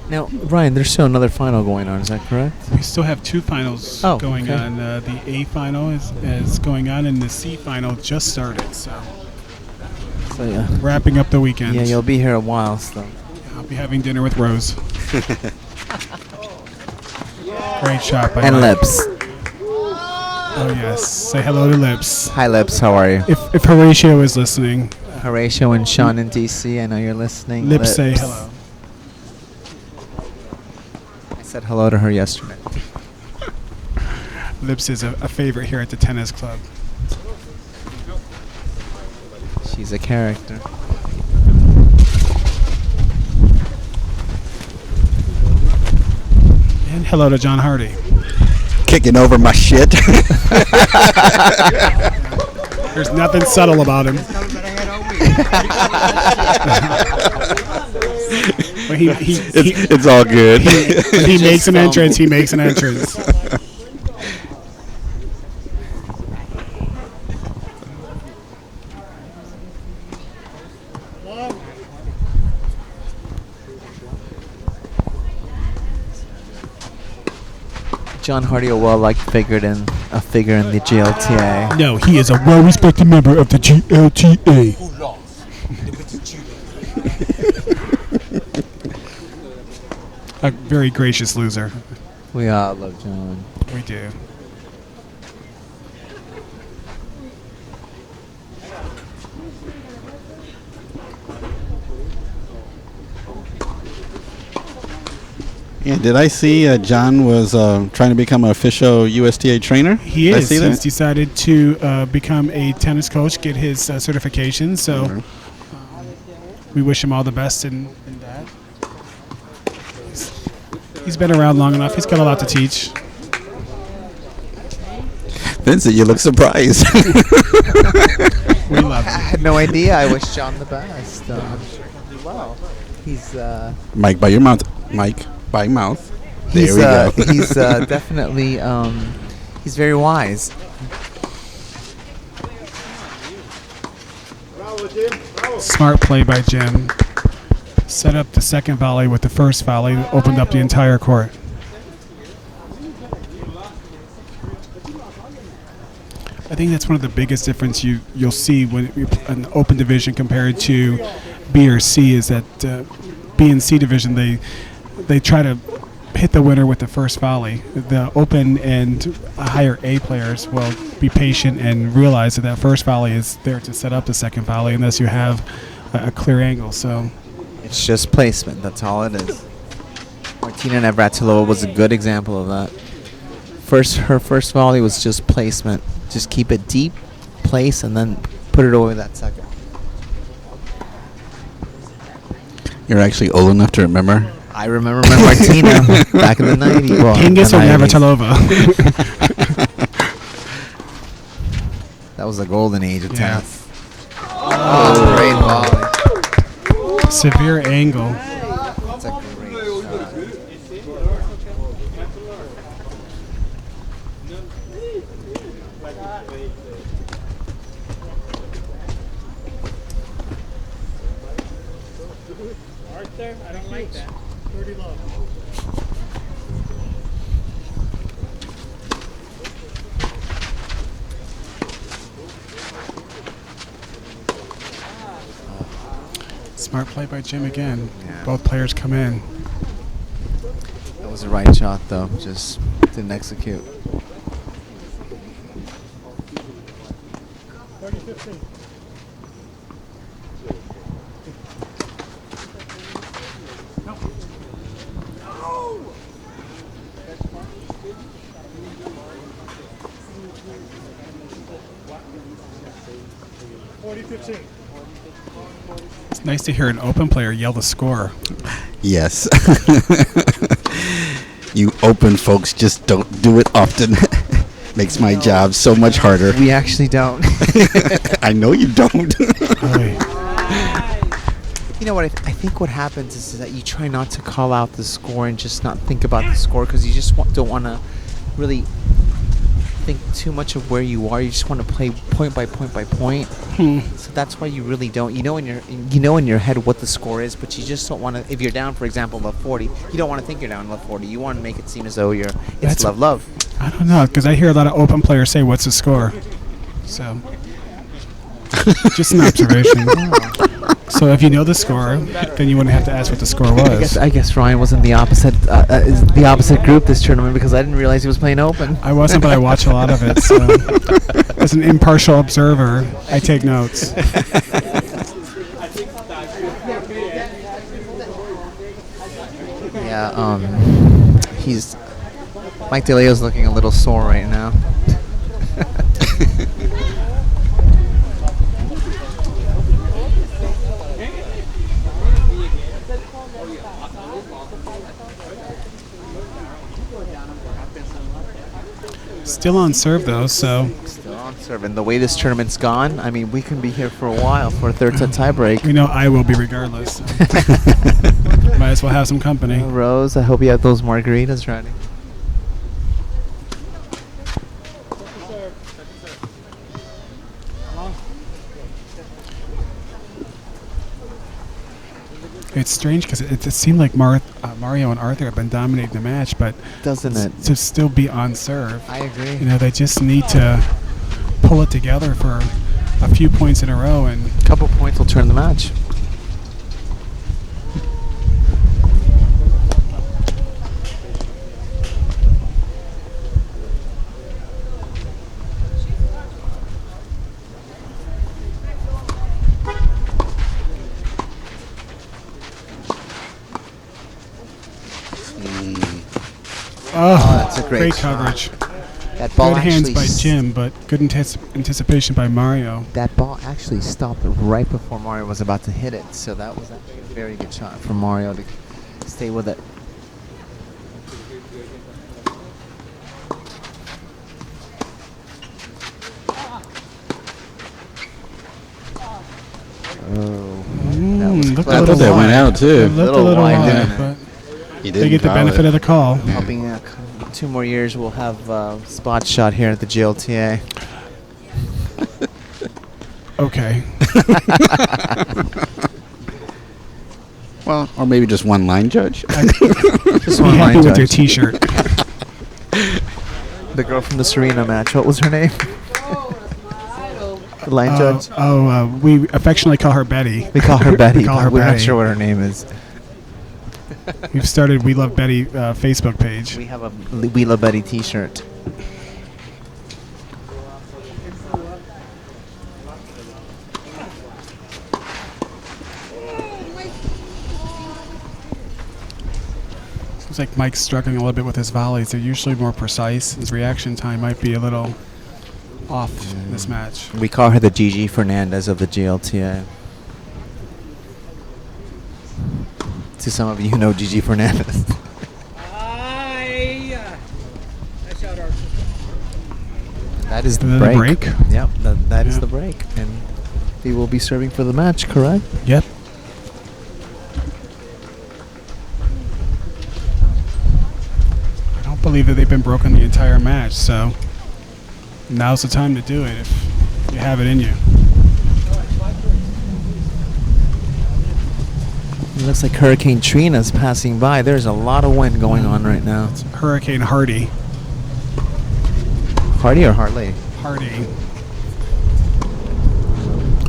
Now, Ryan, there's still another final going on. Is that correct? We still have two finals going okay. on. The A final is going on, and the C final just started. So So yeah. wrapping up the weekend. Yeah, you'll be here a while still. I'll be having dinner with Rose. Great shot by And Mike. Lips. Oh yes, say hello to Lips. Hi, Lips. How are you? If Horatio is listening, Horatio and Sean in DC. I know you're listening. Lips say hello. I said hello to her yesterday. Lips is a favorite here at the tennis club. She's a character. And hello to John Hardy. Kicking over my shit. There's nothing subtle about him. But It's all good. when he makes an entrance, he makes an entrance. John Hardy, a well-liked figure in the GLTA. No, he is a well-respected member of the GLTA. A very gracious loser. We all love John. We do. Yeah, did I see John was trying to become an official USTA trainer? He Did I is. see He's that? decided to become a tennis coach, get his certification. So we wish him all the best in that. He's been around long enough. He's got a lot to teach. Vincent, you look surprised. We love I him. had no idea. I wish John the best. I'm sure he'll do well. He's Mike, by your mouth. Mike, by mouth. There he's we go. he's definitely he's very wise. Smart play by Jim. Set up the second volley with the first volley, opened up the entire court. I think that's one of the biggest difference you'll see when an open division compared to B or C is that B and C division they try to hit the winner with the first volley. The open and higher A players will be patient and realize that first volley is there to set up the second volley unless you have a clear angle. So It's just placement. That's all it is. Martina Navratilova was a good example of that. Her first volley was just placement. Just keep it deep, place, and then put it away that second. You're actually old enough to remember. I remember Martina back in the 90s. Well, Hingis the or 90s. Navratilova? That was the golden age of Yeah. tennis. Oh, great volley. Severe angle. That's a great shot. Arthur, I don't like that. 30 low. Smart play by Jim again. Yeah. Both players come in. That was the right shot, though. Just didn't execute. 30-15. It's nice to hear an open player yell the score. Yes. You open folks just don't do it often. Makes my job so much harder. We actually don't. I know you don't. You know what? I think what happens is that you try not to call out the score and just not think about the score because you just don't want to really think too much of where you are. You just want to play point by point by point. So that's why you really don't. You know in your head what the score is, but you just don't want to. If you're down, for example, love 40, you don't want to think you're down love 40. You want to make it seem as though it's That's- love. I don't know, because I hear a lot of open players say, "What's the score?" So, just an observation. So if you know the score, then you wouldn't have to ask what the score was. I guess Ryan was in the opposite group this tournament because I didn't realize he was playing open. I wasn't, but I watch a lot of it. So, as an impartial observer, I take notes. Yeah, Mike Delao's looking a little sore right now. Still on serve though, so Still on serve, and the way this tournament's gone, I mean, we can be here for a while for a third set tiebreak. we know I will be regardless. Might as well have some company. Rose, I hope you have those margaritas ready. It's strange because it seemed like Mario and Arthur have been dominating the match, but Doesn't it? to still be on serve, I agree. you know, they just need to pull it together for a few points in a row. And A couple points will turn the match. That's a great shot. coverage. That ball Good hands actually by Jim, but good anticipation by Mario. That ball actually stopped right before Mario was about to hit it, so that was actually a very good shot for Mario to stay with it. Oh, that was looked close. a little that went wide. out, too. It looked a Little little wide, wide, didn't it? but He they didn't get the call benefit it. of the call. Hoping 2 more years we'll have spot shot here at the GLTA. Okay. Well, or maybe just one line judge. Just Be one happy line with your judge. T-shirt. The girl from the Serena match. What was her name? The line judge. We affectionately call her Betty. We call her Betty. We call her but we're not Betty. sure what her name is. We've started We Love Betty Facebook page. We have a We Love Betty T-shirt. Seems like Mike's struggling a little bit with his volleys. They're usually more precise. His reaction time might be a little off in this match. We call her the Gigi Fernandez of the GLTA. To some of you who know Gigi Fernandez. That's out our That is the The break. break? Yep, that is Yeah. the break. And they will be serving for the match, correct? Yep. I don't believe that they've been broken the entire match, so now's the time to do it if you have it in you. It looks like Hurricane Trina's passing by. There's a lot of wind going on right now. Hurricane Hardy. Hardy or Harley? Hardy.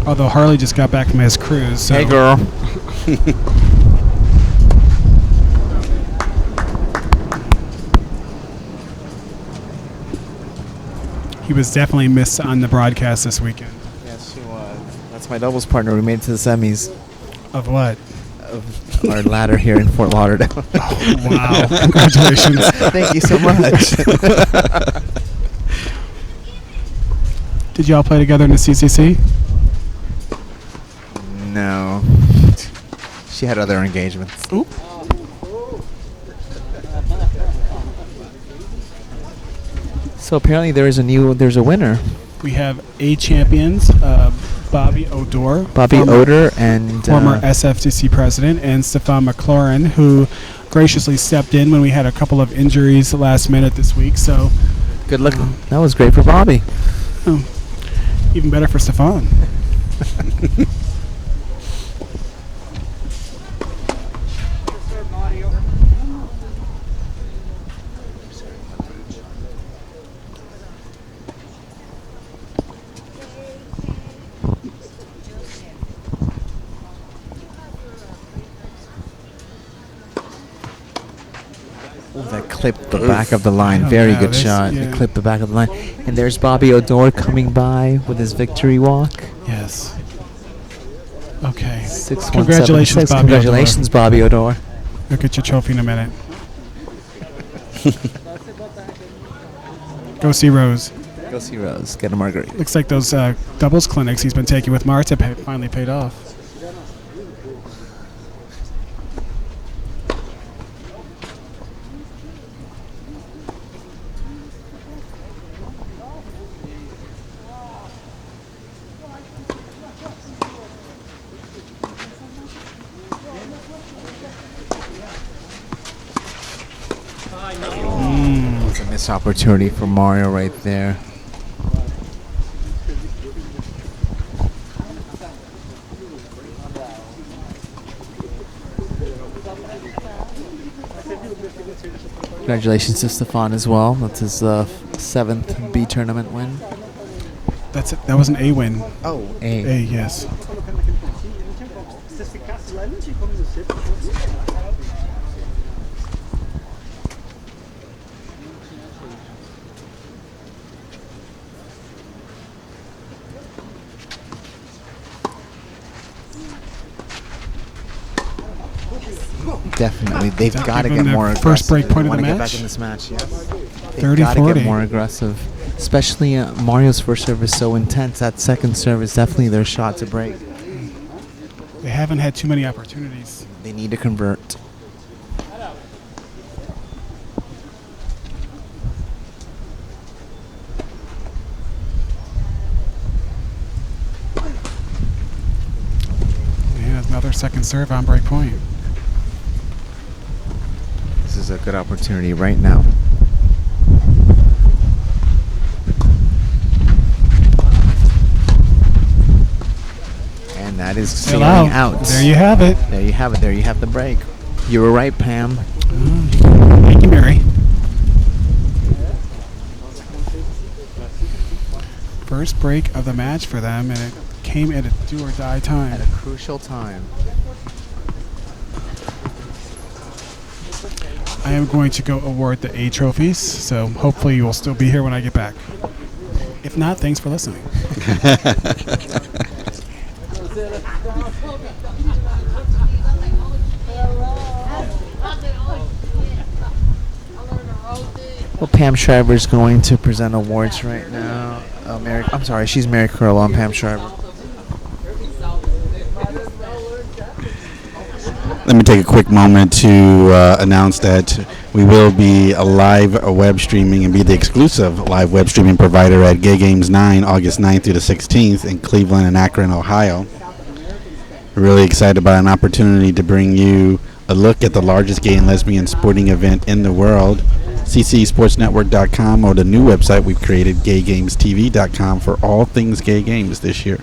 Although Harley just got back from his cruise, so Hey, girl. he was definitely missed on the broadcast this weekend. Yes, she was. That's my doubles partner. We made it to the semis Of what? of our ladder here in Fort Lauderdale. Wow. Congratulations. Thank you so much. Did y'all play together in the CCC? No. She had other engagements. Oop. So apparently there's a winner. We have A champions, Bobby Odor. Bobby former- Oder and former SFTC president, and Stefan McLaurin, who graciously stepped in when we had a couple of injuries last minute this week. So good luck. That was great for Bobby. even better for Stefan. That clipped the back of the line. Very Yeah, good this- shot. yeah. It clipped the back of the line. And there's Bobby Odor coming by with his victory walk. Yes. Okay. 6-1-7-6. Congratulations, Bobby Congratulations, Bobby Odor. You'll get your trophy in a minute. Go see Rose. Go see Rose. Get a margarita. Looks like those doubles clinics he's been taking with Marta finally paid off. It's a missed opportunity for Mario right there. Congratulations to Stefan as well. That's his 7th B tournament win. That's it. That was an A win. Oh, A, yes. Definitely. They've That got to give get them more their aggressive. first break point of They the wanna get match? back in this match, yes. They've 30, got to 40. get more aggressive. Especially Mario's first serve is so intense. That second serve is definitely their shot to break. They haven't had too many opportunities. They need to convert. Yeah, another second serve on break point. This is a good opportunity right now. And that is sailing out. There you have it. There you have it. There you have the break. You were right, Pam. Thank you, Mary. First break of the match for them, and it came at a do or die time. At a crucial time. I am going to go award the A trophies, so hopefully you will still be here when I get back. If not, thanks for listening. Well, Pam Shriver is going to present awards right now. I'm sorry, she's Mary Curl. I'm Pam Shriver. Let me take a quick moment to announce that we will be a live web streaming and be the exclusive live web streaming provider at Gay Games 9, August 9th through the 16th in Cleveland and Akron, Ohio. We're really excited about an opportunity to bring you a look at the largest gay and lesbian sporting event in the world. ccsportsnetwork.com or the new website we've created, gaygamestv.com, for all things gay games this year.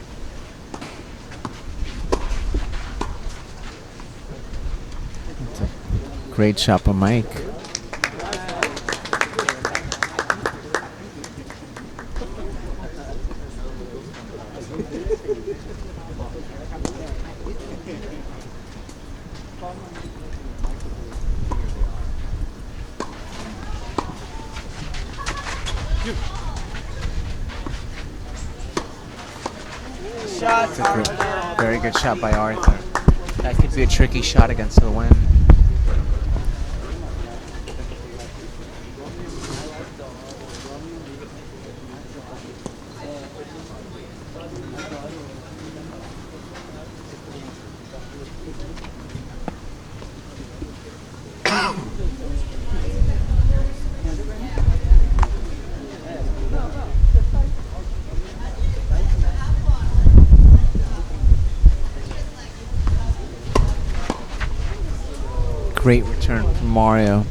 Great shot by Mike. That's a very good shot by Arthur. That could be a tricky shot against the wind. Great return from Mario.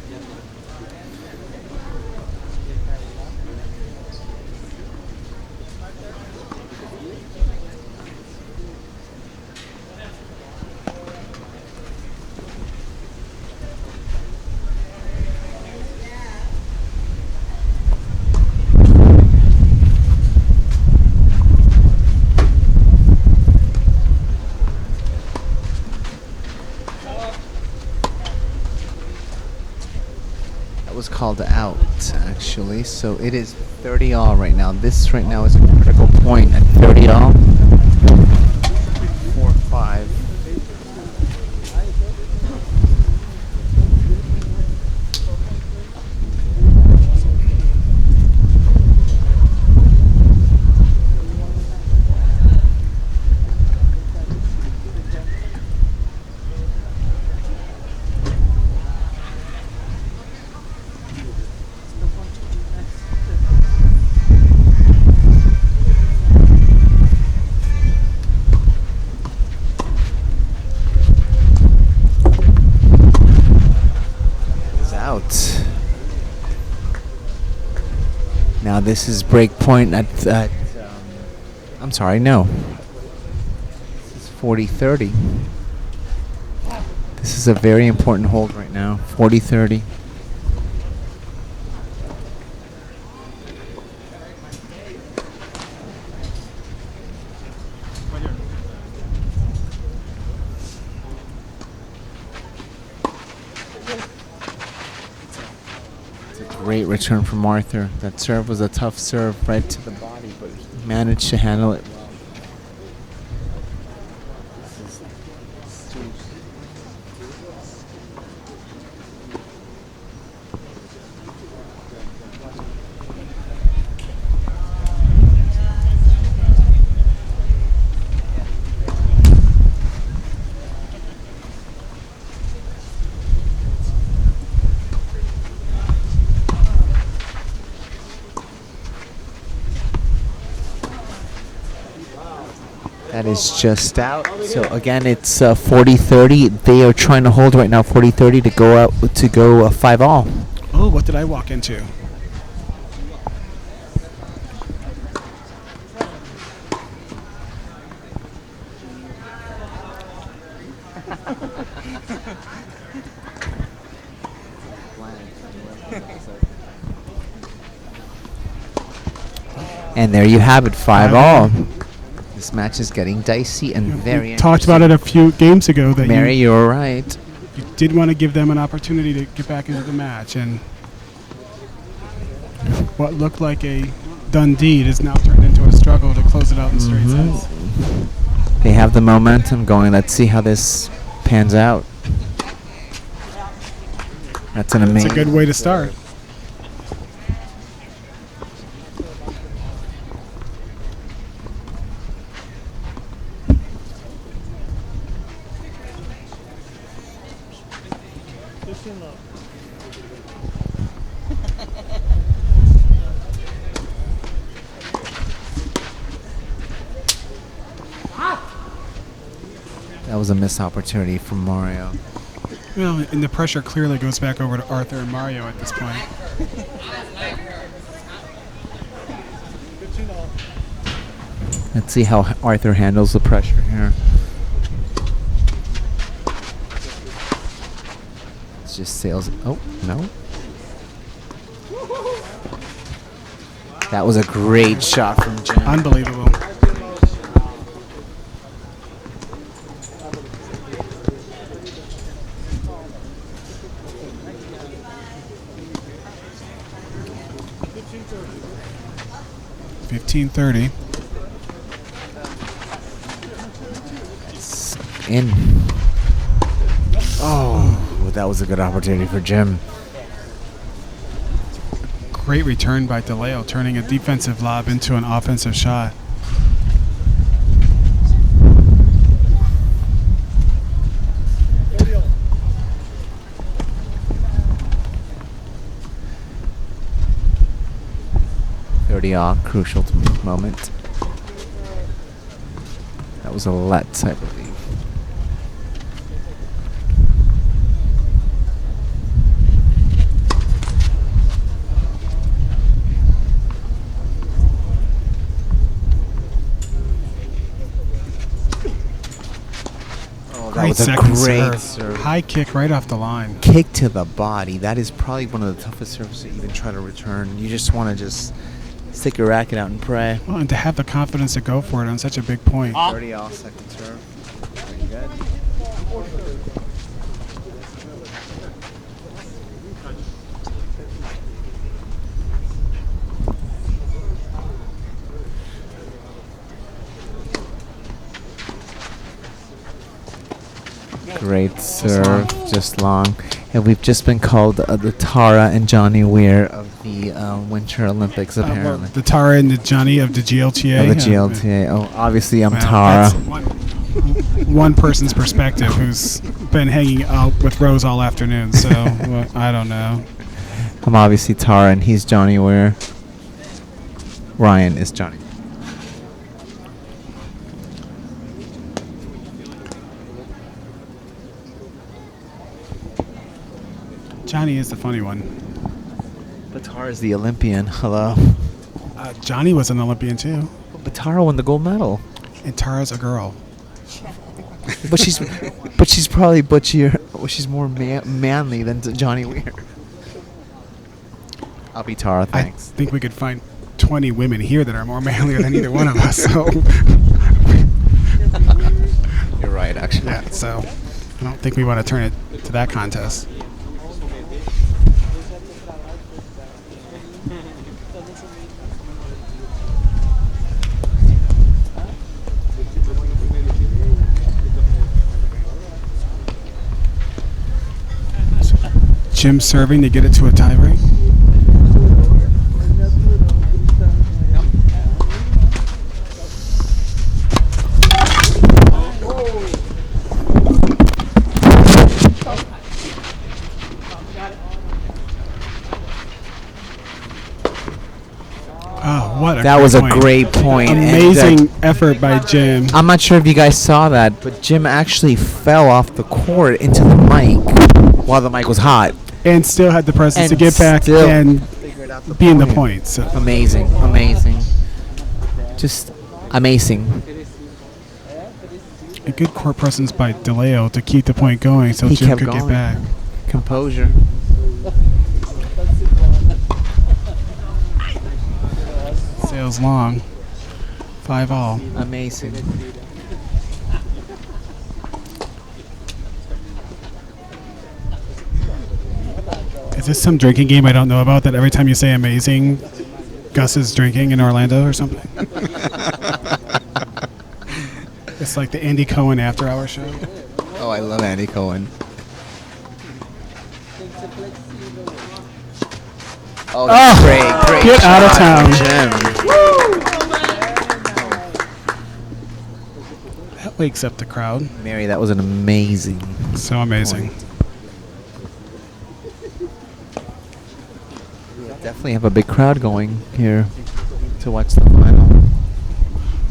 Was called out actually, so it is 30 all right now. This right now is a critical point at 30 all. 4-5. Now this is break point at I'm sorry, no. This is 40-30. This is a very important hold right now. 40-30. Great return from Arthur. That serve was a tough serve right to the body, but he managed to handle it well. That is just out. So again, it's 40-30. They are trying to hold right now 40-30 to go out to go 5 all. Oh, what did I walk into? And there you have it, 5 all. This match is getting dicey and very We talked about it a few games ago that Mary, you're right. you did want to give them an opportunity to get back into the match, and what looked like a done deed is now turned into a struggle to close it out in straight sets. They have the momentum going. Let's see how this pans out. That's an amazing. It's a good way to start. That was a missed opportunity from Mario. Well, and the pressure clearly goes back over to Arthur and Mario at this point. Let's see how Arthur handles the pressure here. It's just sails. Oh, no. That was a great shot from Jim. Unbelievable. $15.30. In. Oh, that was a good opportunity for Jim. Great return by Delao, turning a defensive lob into an offensive shot. Crucial moment. That was a Let's, I believe. Oh, that Great was a second great serve. High kick right off the line. Kick to the body. That is probably one of the toughest serves to even try to return. You just want to just stick your racket out and pray. Well, and to have the confidence to go for it on such a big point. 30 all second serve. Pretty good. Great serve, just long. And we've just been called the Tara and Johnny Weir of the Winter Olympics, apparently. The Tara and the Johnny of the GLTA. Of the GLTA. Oh, obviously I'm Well, Tara. that's one person's perspective who's been hanging out with Rose all afternoon, so well, I don't know. I'm obviously Tara and he's Johnny Weir. Ryan is Johnny. Johnny is the funny one. But Tara's the Olympian. Hello. Johnny was an Olympian too. But Tara won the gold medal. And Tara's a girl. But she's probably butchier. She's more manly than Johnny Weir. I'll be Tara, thanks. I think we could find 20 women here that are more manlier than either one of us. So You're right, actually. yeah, so I don't think we want to turn it to that contest. Jim serving to get it to a tie break. Oh, what a That great was a point. great point. And, Amazing effort by Jim. I'm not sure if you guys saw that, but Jim actually fell off the court into the mic while the mic was hot. And still had the presence And to get back still and be in the point. So. Amazing, amazing. Just amazing. A good court presence by Delao to keep the point going so He Jim kept could get going. back. Composure. Sails long. 5-all. Amazing. Is this some drinking game I don't know about that every time you say amazing, Gus is drinking in Orlando or something? It's like the Andy Cohen after-hour show. Oh, I love Andy Cohen. Oh, great Get out of shot town. from Jim. That wakes up the crowd. Mary, that was an amazing. So amazing. point. definitely have a big crowd going here to watch the final.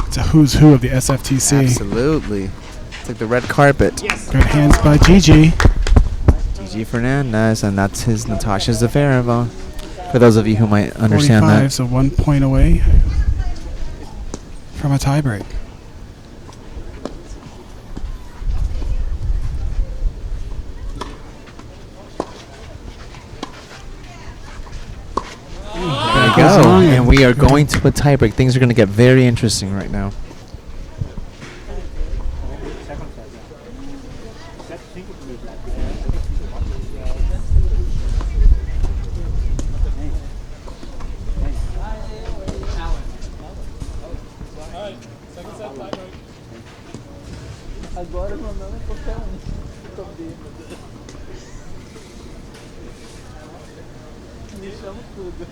It's a who's who of the SFTC. Absolutely. It's like the red carpet. Good hands by Gigi. Gigi Fernandez, and that's his Natasha Zafarova. For those of you who might understand 45, that. so 1 point away from a tiebreak. There we go. And we are going to a tiebreak. Things are going to get very interesting right now. Agora não é qualquer um. Tô bêbado. Me chama tudo.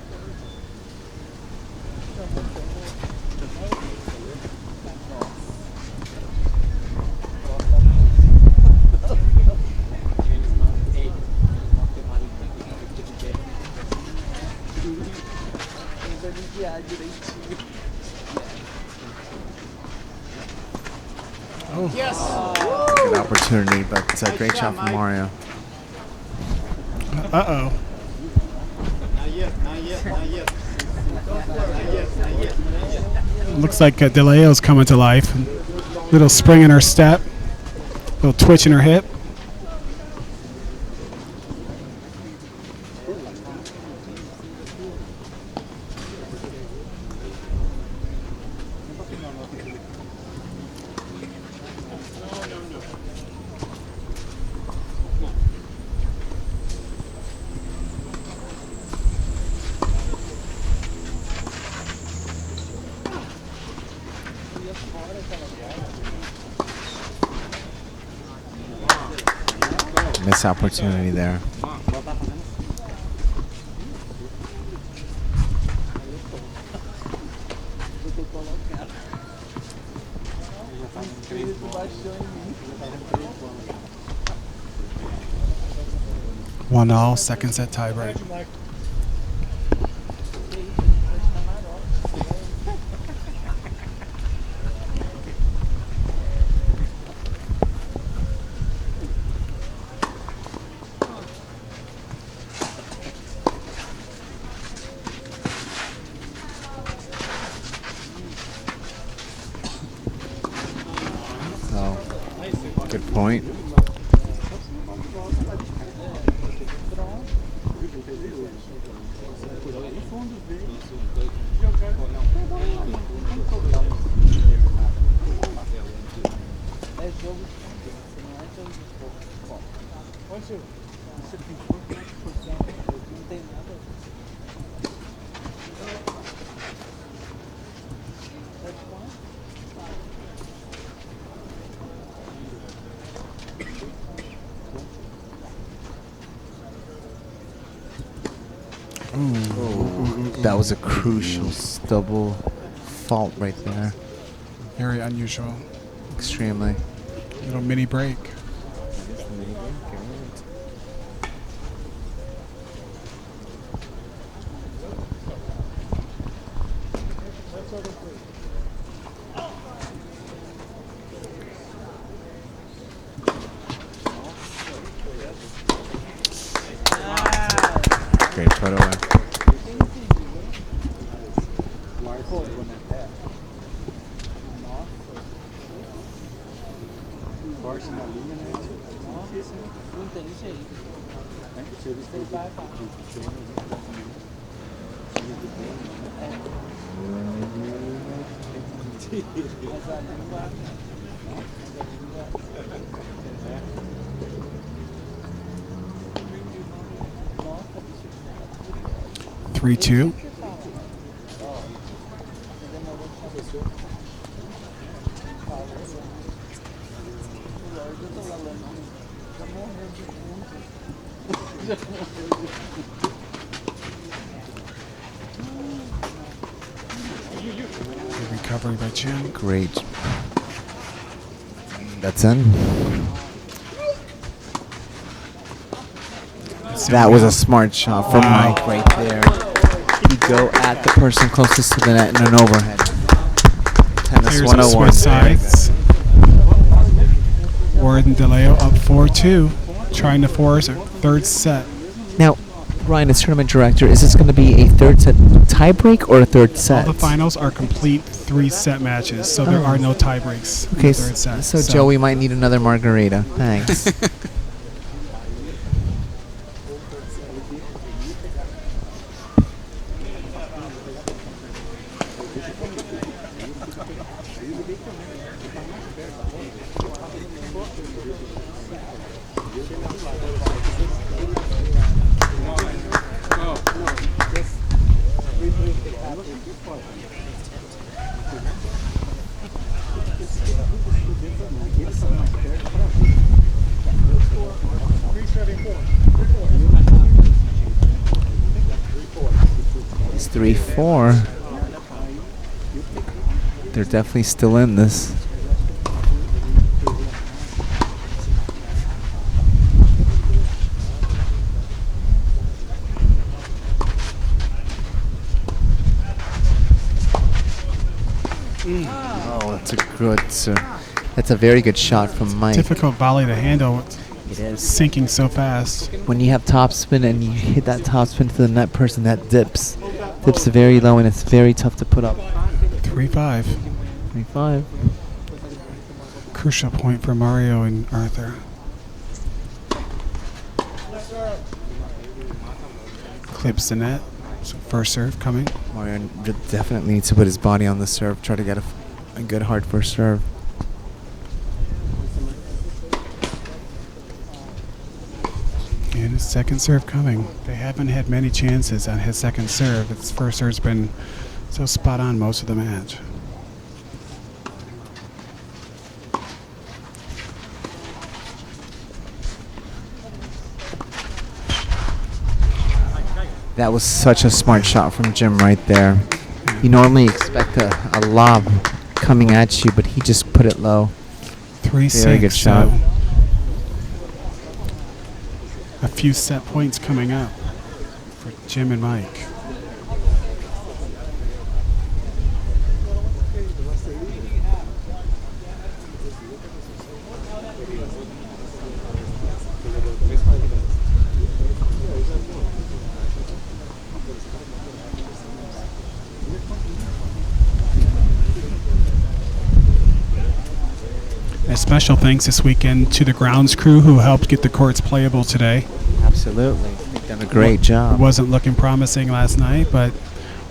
Good opportunity, but great shot from Mario. Uh-oh. Looks like Delao's coming to life. Little spring in her step. Little twitch in her hip. Miss opportunity there. One all, second set tiebreak. So, good point. That was a crucial double fault right there. Very unusual. Extremely. Little mini break. Great put away. Não tem jeito. Você vai Three, two. Good recovery by Jim. Great. That's in. That was a smart shot from Mike right there. go at the person closest to the net in an overhead. Tennis Players will 101. switch sides. Ward and Delao up 4-2, trying to force a third set. Now, Ryan, as tournament director, is this going to be a third set tiebreak or a third set? All the finals are complete 3-set matches, so there are no tie breaks in Okay, the third set. so Joe, we might need another margarita. Thanks. It's 3-4. They're definitely still in this. Oh, that's a good, that's a very good shot from Mike. Difficult volley to handle. It is. Sinking so fast. When you have topspin and you hit that topspin to the net person, that dips very low, and it's very tough to put up. 3-5. 3-5. Crucial point for Mario and Arthur. Clips the net. So first serve coming. Mario definitely needs to put his body on the serve, try to get a good hard first serve. And his second serve coming. They haven't had many chances on his second serve. His first serve's been so spot on most of the match. That was such a smart shot from Jim right there. You normally expect a lob coming at you, but he just put it low. 3-6. Very good shot. So a few set points coming up for Jim and Mike. A special thanks this weekend to the grounds crew who helped get the courts playable today. Absolutely. They've done a great It job. wasn't looking promising last night, but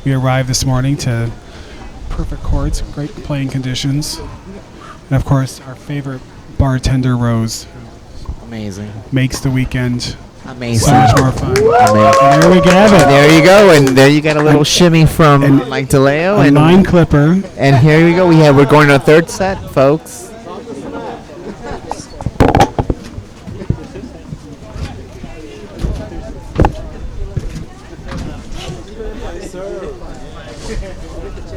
we arrived this morning to perfect courts, great playing conditions. And of course, our favorite bartender, Rose, Amazing. makes the weekend Amazing. so much more fun. Amazing. And there we have it. There you go, and there you get a little shimmy from Mike Delao. A And 9 clipper. And here we go. We're going to a third set, folks.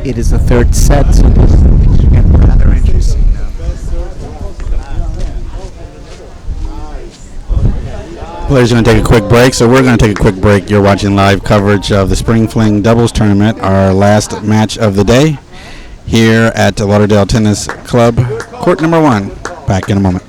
It is the third set, so things are getting rather interesting now. Players are going to take a quick break, so we're going to take a quick break. You're watching live coverage of the Spring Fling Doubles Tournament, our last match of the day, here at the Lauderdale Tennis Club, court number 1. Back in a moment.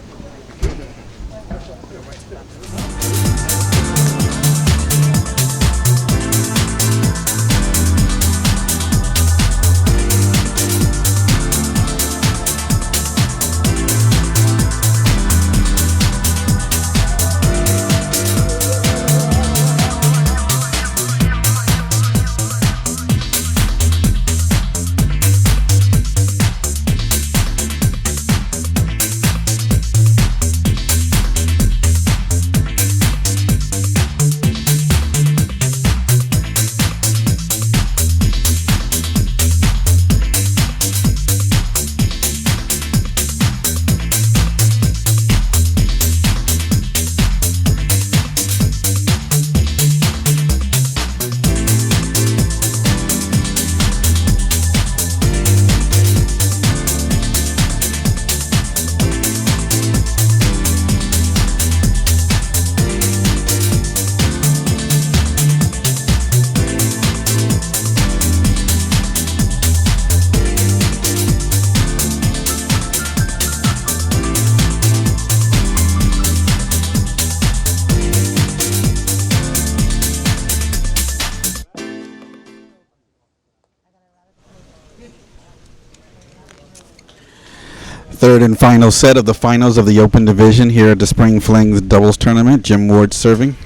third and final set of the finals of the Open Division here at the Spring Flings doubles tournament. Jim Ward serving.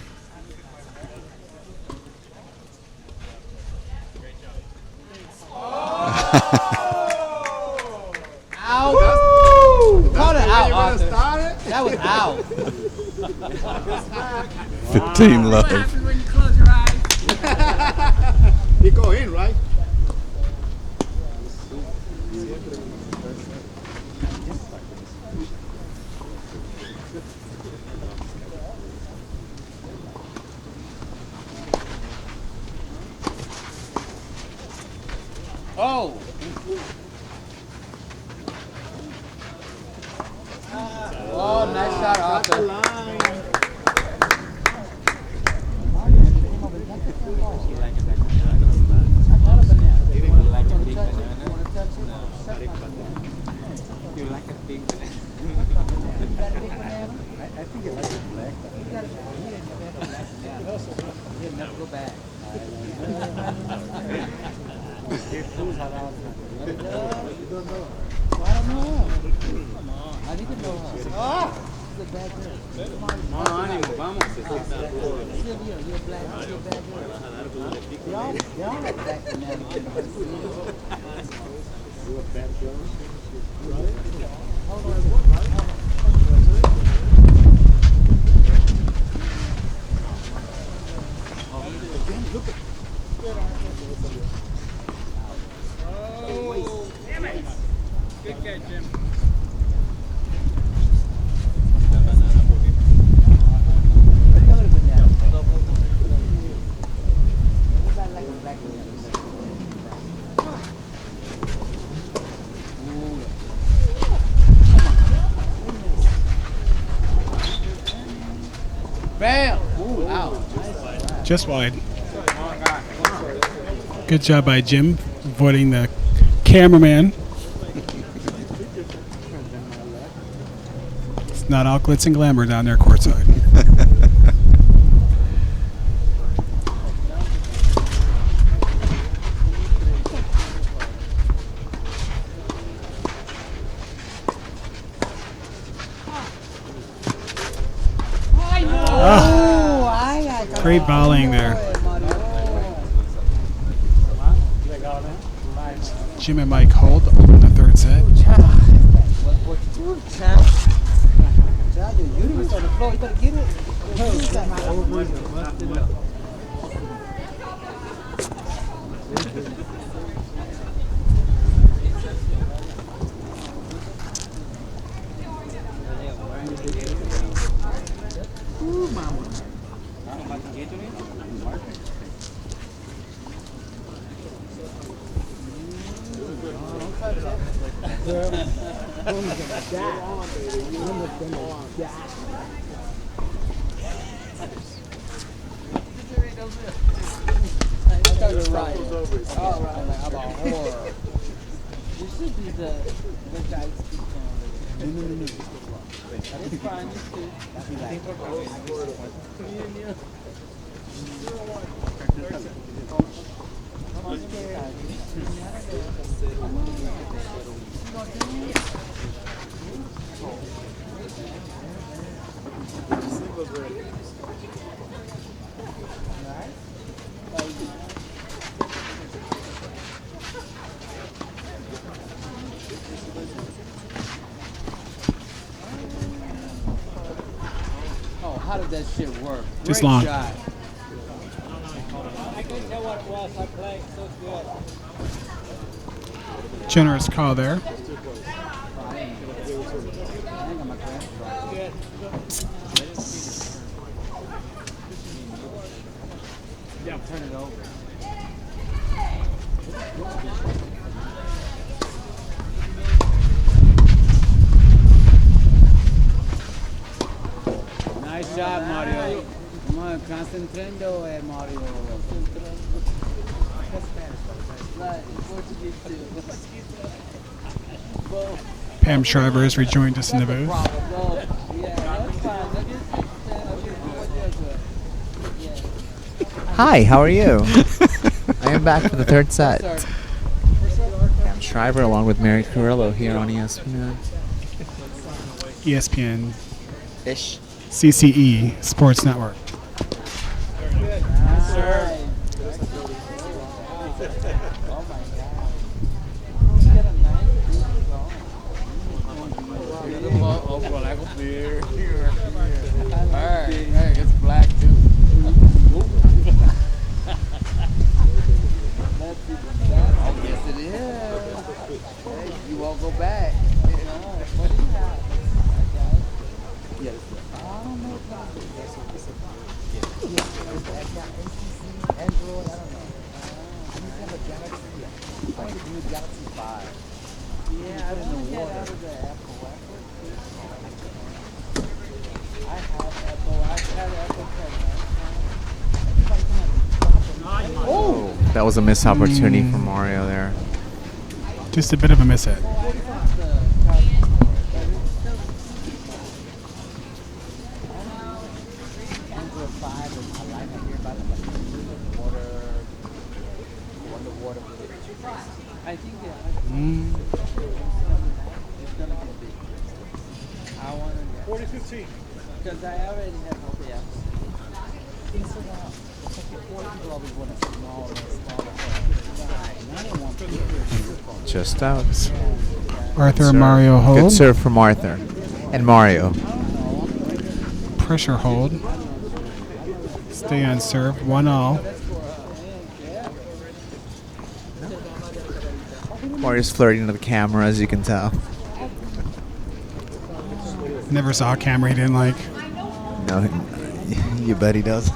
Call it out, Arthur. That was out. 15 love. When you close your eyes? You go in, right? Oh! Oh, nice shot, Arthur. Bam! Ooh, out. Just wide. Good job by Jim, avoiding the cameraman. It's not all glitz and glamour down there courtside. Great volleying there. Jim and Mike hold in the third set. Oh, how did that shit work? Just Great long. shot. I couldn't tell what it was. I played so good. Generous call there. Yeah, turn it over. Nice job, Mario. Come on, concentrando, Mario. Pam Shriver has rejoined us in the booth. Hi, how are you? I am back for the third set. I'm Shriver along with Mary Carrillo here on ESPN. ESPN, Ish. CCE Sports Network. Alright, it's black too. Oh, yes it is. Hey, you won't go back. What do you have? Yes. I don't know. Android, I don't know. You have a Galaxy. I think you Galaxy 5. Yeah, I don't get out of the Apple. I have Apple. I've had Apple for Oh, that was a missed opportunity for Mario there. Just a bit of a miss hit. I think Mm. it's gonna be big. I want to 4015 because I already have okay. Just out. Arthur Serve. and Mario Good hold. serve from Arthur and Mario. Pressure hold. Stay on serve. 1-all. Mario's flirting to the camera, as you can tell. Never saw a camera he didn't like. No, you bet he does.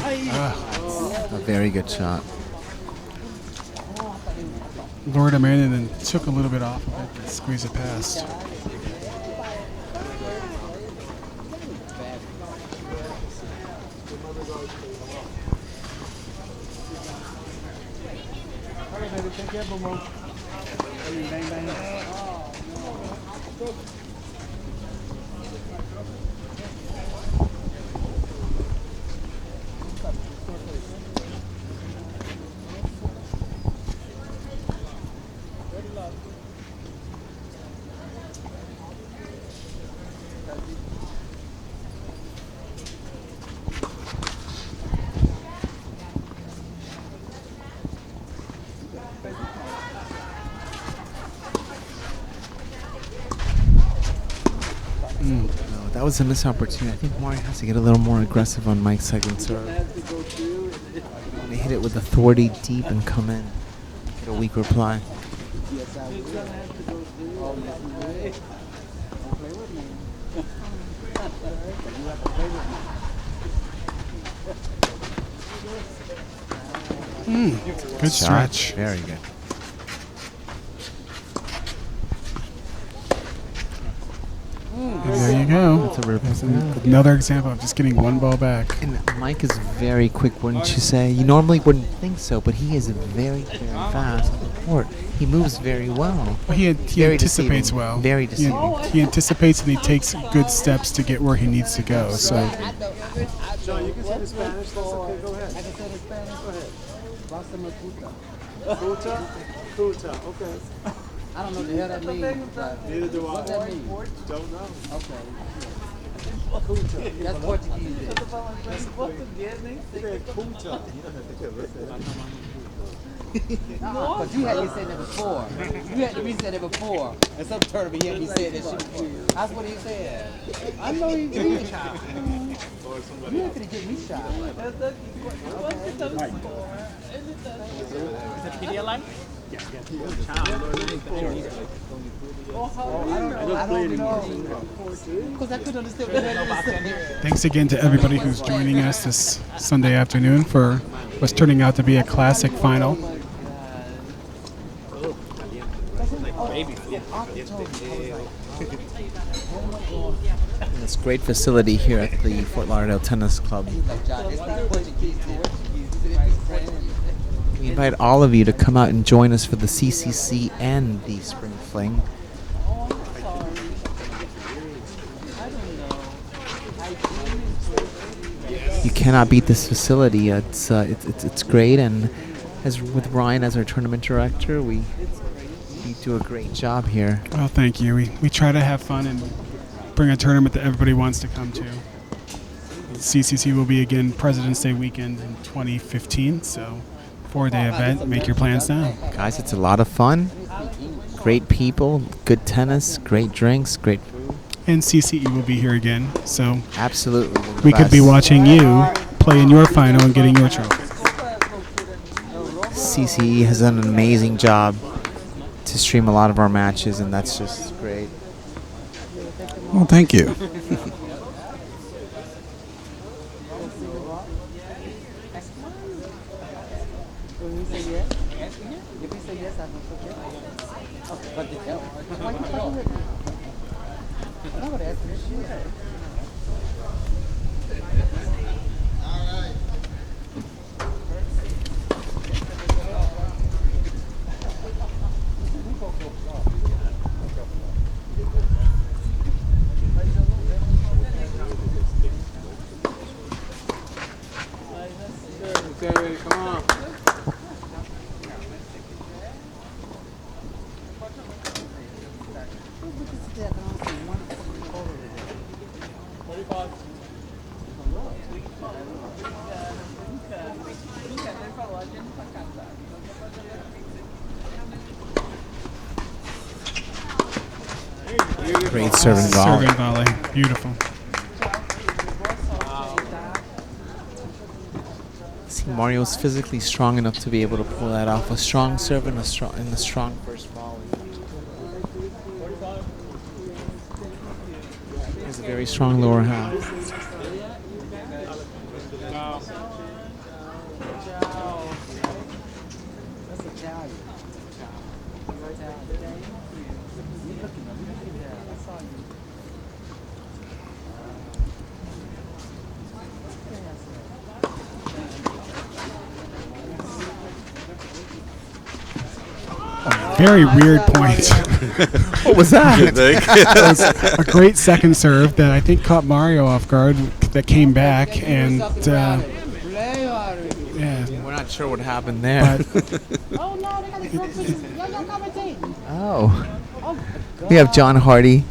A very good shot. Lured him in and then took a little bit off of it and squeezed it past. No, that was a missed opportunity. I think Mario has to get a little more aggressive on Mike's second serve. When they hit it with authority deep and come in. Get a weak reply. Good stretch. Very good. And there you go. That's a rip. That's another example of just getting one ball back. And Mike is very quick, wouldn't you say? You normally wouldn't think so, but he is very, very fast on the court. He moves very well. But he Very anticipates deceiving. well. Very He, deceiving. he anticipates and he takes good steps to get where he needs to go. So John, you can say the Spanish. That's okay. Go ahead. I can say the Spanish. Go ahead. Rasta Maputa. Puta? Puta. Okay. I don't know what the hell that means. Neither do I. What does that mean? Don't know. Okay. That's Portuguese. But you had me say that before. You had me say that before. And some tournament, he had me say that shit before. That's what he said. I know he did. You have to get me shot. I don't know. Because I couldn't understand what he said. thanks again to everybody who's joining us this Sunday afternoon for what's turning out to be a classic final. This great facility here at the Fort Lauderdale Tennis Club. We invite all of you to come out and join us for the CCC and the Spring Fling. You cannot beat this facility. It's great, and as with Ryan as our tournament director, we do a great job here. Well, thank you. We try to have fun and bring a tournament that everybody wants to come to. CCC will be again President's Day weekend in 2015, so 4-day event. Make your plans now. Guys, it's a lot of fun. Great people, good tennis, great drinks, great food. And CCE will be here again, so Absolutely. we could be watching you play in your final and getting your trophy. CCE has done an amazing job to stream a lot of our matches, and that's just great. Well, thank you. Okay, come on. Great serving volley. Serving volley. Beautiful. See, Mario's physically strong enough to be able to pull that off. A strong serve and a strong first volley. He has a very strong lower half. Very weird point. What was that? That was a great second serve that I think caught Mario off guard. That came back and yeah. We're not sure what happened there. Oh, we have John Hardy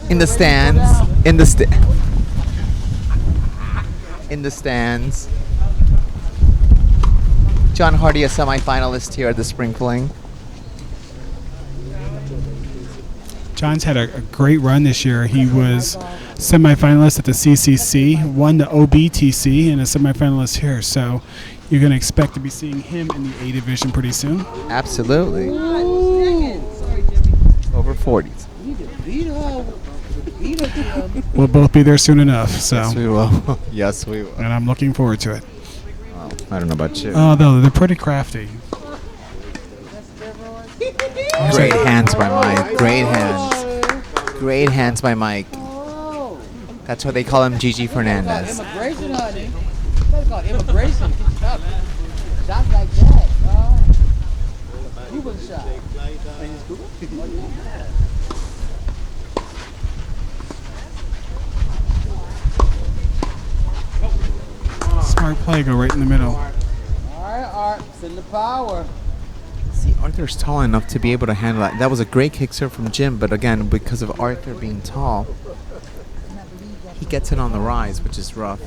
in the stands. In the stands. John Hardy, a semifinalist here at the Spring Fling. John's had a great run this year. He was semifinalist at the CCC, won the OBTC, and a semifinalist here. So you're going to expect to be seeing him in the A division pretty soon. Absolutely. Over 40s. We'll both be there soon enough. So Yes, we will. Yes, we will. and I'm looking forward to it. Well, I don't know about you. Oh, no, they're pretty crafty. Great hands by Mike. Great hands. Great hands by Mike. That's why they call him Gigi Fernandez. Immigration, honey. That's called immigration. Shots like that. Cuban shot. Smart play, go right in the middle. All right, Art. Send the power. See, Arthur's tall enough to be able to handle that. That was a great kick serve from Jim, but again, because of Arthur being tall, he gets it on the rise, which is rough.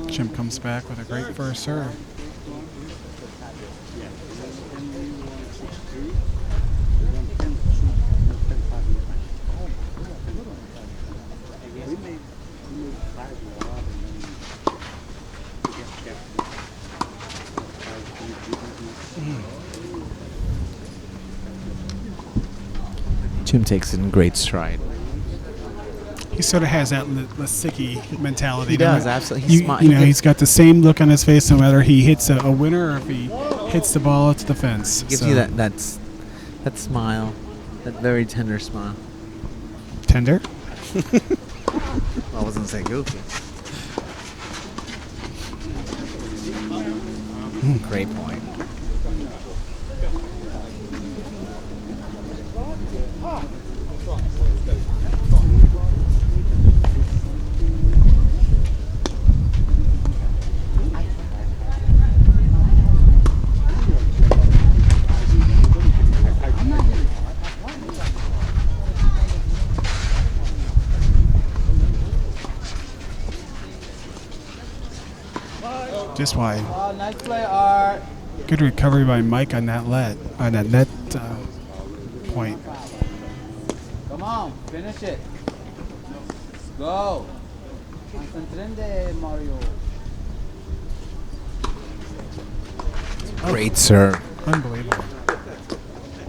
Jim comes back with a great first serve. Jim takes it in great stride. He sort of has that Lasicki mentality. He does, absolutely. He's got the same look on his face no matter he hits a winner or if he hits the ball up to the fence. He gives you that smile, that very tender smile. Tender? Well, I wasn't saying goofy. Great point. Just wide. Oh, nice play, Art. Good recovery by Mike on that net point. Come on, finish it. Let's go. Concentrate, Mario. Great serve. Unbelievable.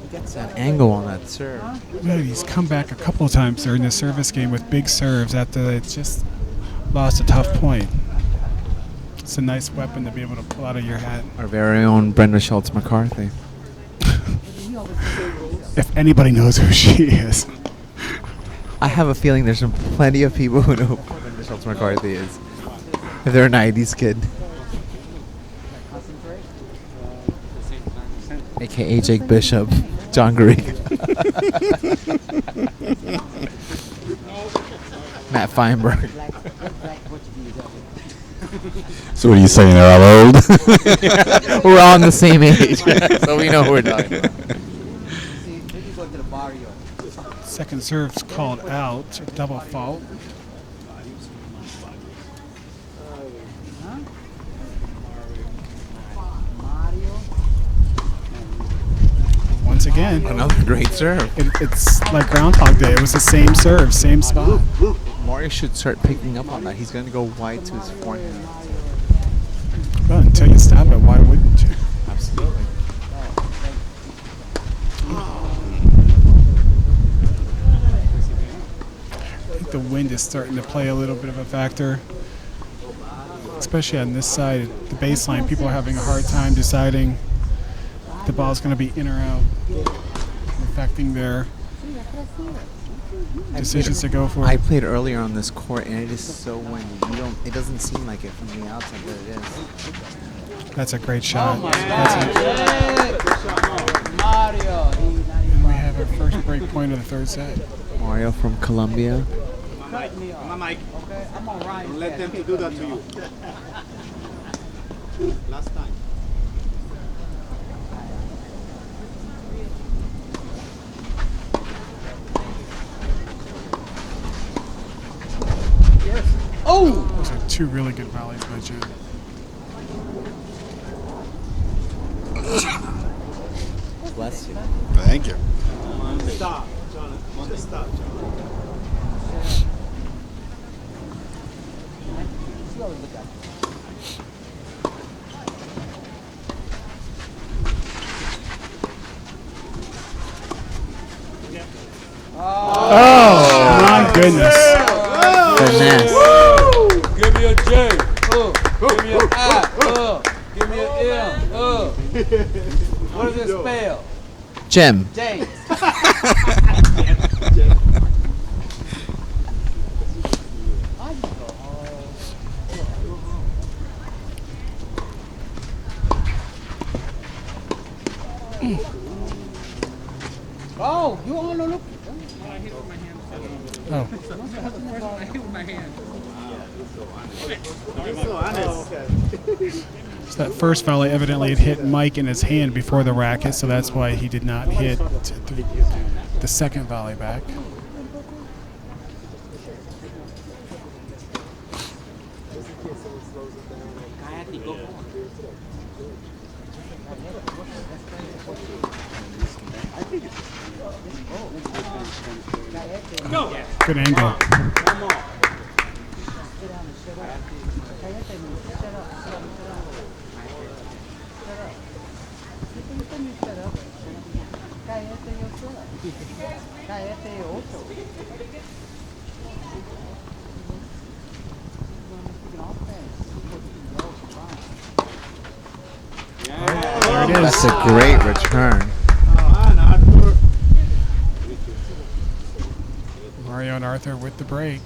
He gets that angle on that serve. Yeah, he's come back a couple of times during the service game with big serves after it's just lost a tough point. It's a nice weapon to be able to pull out of your hat. Our very own Brenda Schultz McCarthy. If anybody knows who she is. I have a feeling there's plenty of people who know who Brenda Schultz McCarthy is. If they're a 90s kid. AKA Jake Bishop, John Garriga. Matt Feinberg. So what are you saying? They're all old? We're all on the same age, so we know who we're talking about. Second serve's called out. Double fault. Once again, Another great serve. it's like Groundhog Day. It was the same serve, same spot. Mario should start picking up on that. He's going to go wide to his forehand. Well, until you stop it, why wouldn't you? Absolutely. I think the wind is starting to play a little bit of a factor, especially on this side. The baseline, people are having a hard time deciding if the ball's going to be in or out, affecting their decisions to go for I it. played earlier on this court, and it is so windy. It doesn't seem like it from the outside, but it is. That's a great shot. Mario. And we have our first break point of the third set. Mario from Colombia. Come on, Mike. Okay, I'm on Ryan. Don't let them to do that to you. Last time. Oh! Those are two really good volleys by Jim. Bless you. Thank you. On the stop, John. On the stop, John. Oh, my goodness. Finesse. Give me a J. Give me an I. Give me an M. What does it spell? Jim. James. Oh, you want to look? Oh, so that first volley evidently had hit Mike in his hand before the racket, so that's why he did not hit the second volley back. Good angle. There it is. That's a great return. Mario and Arthur with the break.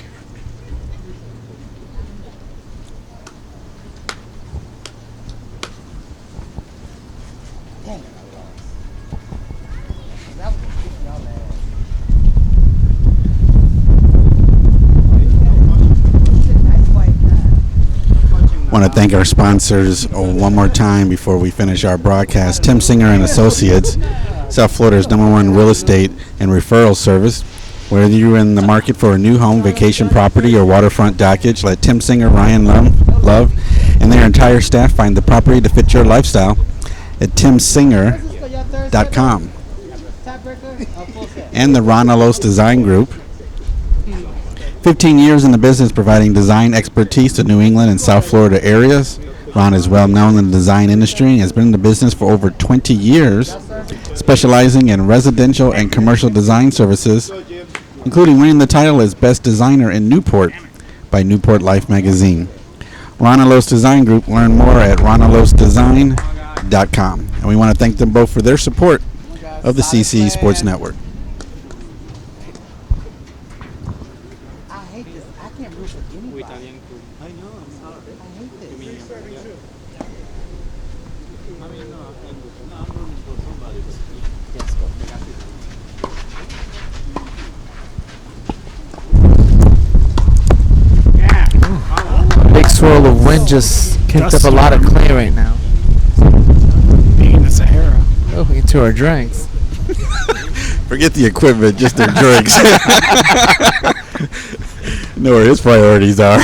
Want to thank our sponsors one more time before we finish our broadcast. Tim Singer and Associates, South Florida's #1 real estate and referral service. Whether you're in the market for a new home, vacation property, or waterfront dockage, let Tim Singer, Ryan Lum, love, and their entire staff find the property to fit your lifestyle at timsinger.com. And the Ronalos Design Group. 15 years in the business providing design expertise to New England and South Florida areas. Ron is well known in the design industry and has been in the business for over 20 years, specializing in residential and commercial design services, including winning the title as Best Designer in Newport by Newport Life magazine. Ronalos Design Group. Learn more at ronalosdesign.com. And we want to thank them both for their support of the CCE Sports Network. I hate this. I can't root for anybody. I know. I hate this. Big swirl of wind just kicked up a lot of clay right now. Being in the Sahara. Oh, into our drinks. Forget the equipment, just their drinks. Know where his priorities are.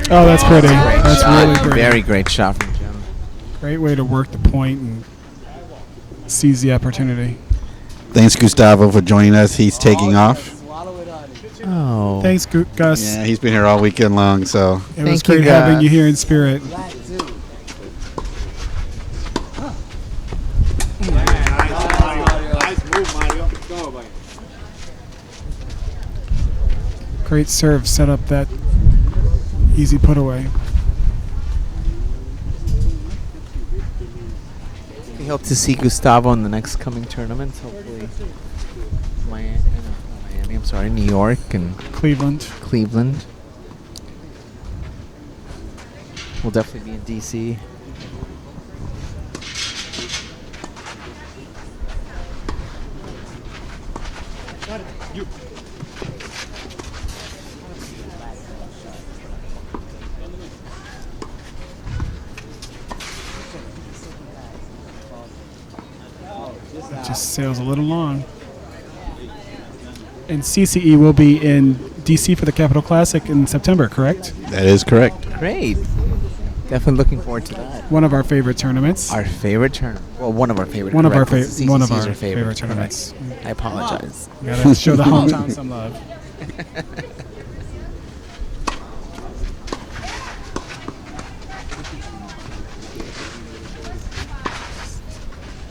Oh, that's pretty. Great That's shot. really great. Very great shot from Jim. Great way to work the point and seize the opportunity. Thanks, Gustavo, for joining us. He's taking off. Oh. Thanks, Gus. Yeah, he's been here all weekend long, so. It was Thank you, great having Gus. you here in spirit. Black too. Nice move, Mario. Go, buddy. Great serve. Set up that easy put away. We hope to see Gustavo in the next coming tournaments. Hopefully, Miami. I'm sorry, New York and Cleveland. Cleveland. We'll definitely be in DC. It just sails a little long. And CCE will be in DC for the Capital Classic in September, correct? That is correct. Great. Definitely looking forward to that. One of our favorite tournaments. Our favorite tournament. Well, one of our favorite. One of our correct, favorite. One of CCC's our our favorite tournaments. Correct. I apologize. Gotta show the hometown some love.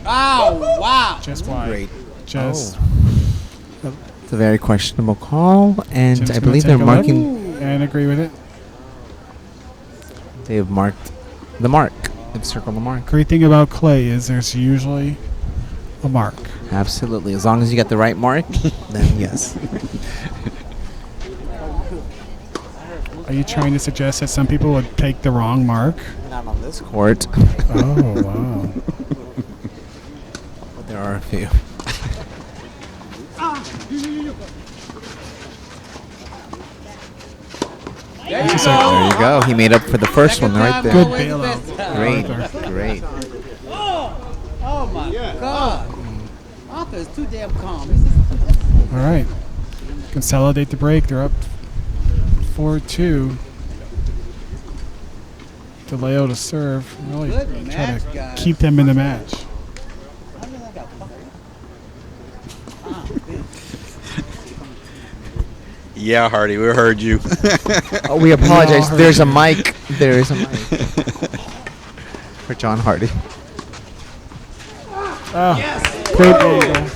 Oh, wow. Just wide. Great. Just. It's a very questionable call, and Jim's I gonna believe take they're a look marking. and agree with it. They have marked the mark. They've circled the mark. Great thing about clay is there's usually a mark. Absolutely. As long as you got the right mark, then yes. Are you trying to suggest that some people would take the wrong mark? Not on this court. Oh, wow. But there are a few. There you go. He made up for the first one right there. Good bailout. Great. Arthur. Great. Oh my God. Arthur is too damn calm. All right. Consolidate the break. They're up 4-2. Delao to serve. Really Good try match, to guys. keep them in the match. Yeah, Hardy, we heard you. Oh, we apologize. heard There's a you. mic. There is a mic for John Hardy. Oh, great angle.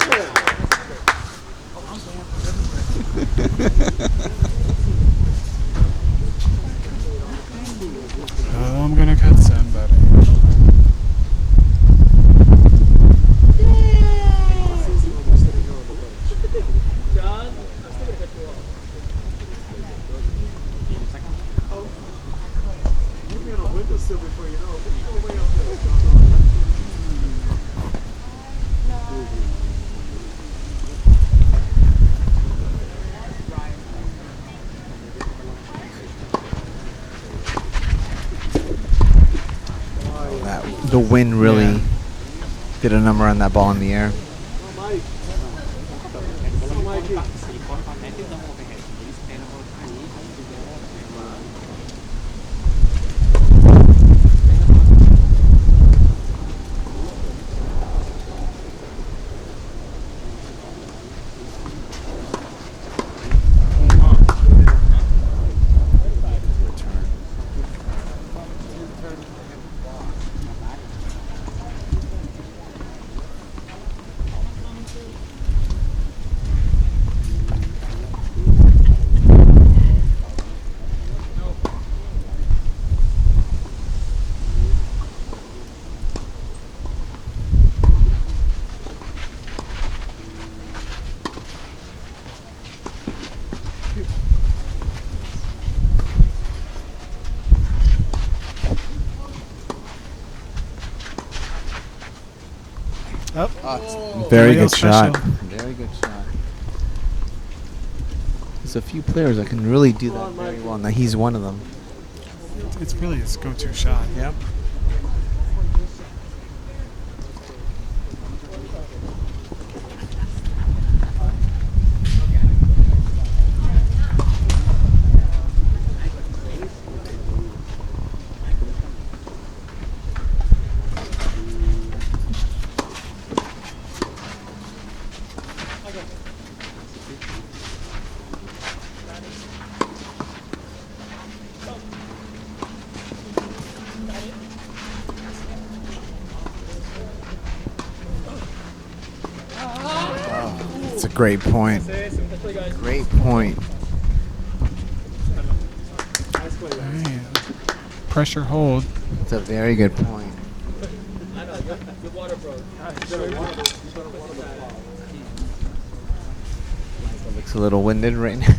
Oh, I'm gonna cut somebody. The wind really Did a number on that ball in the air. Very Real good shot. special. Very good shot. There's a few players that can really do that very well, and he's one of them. It's really his go-to shot. Yep. It's a great point. Great point. Man. Pressure hold. It's a very good point. Looks a little winded right now.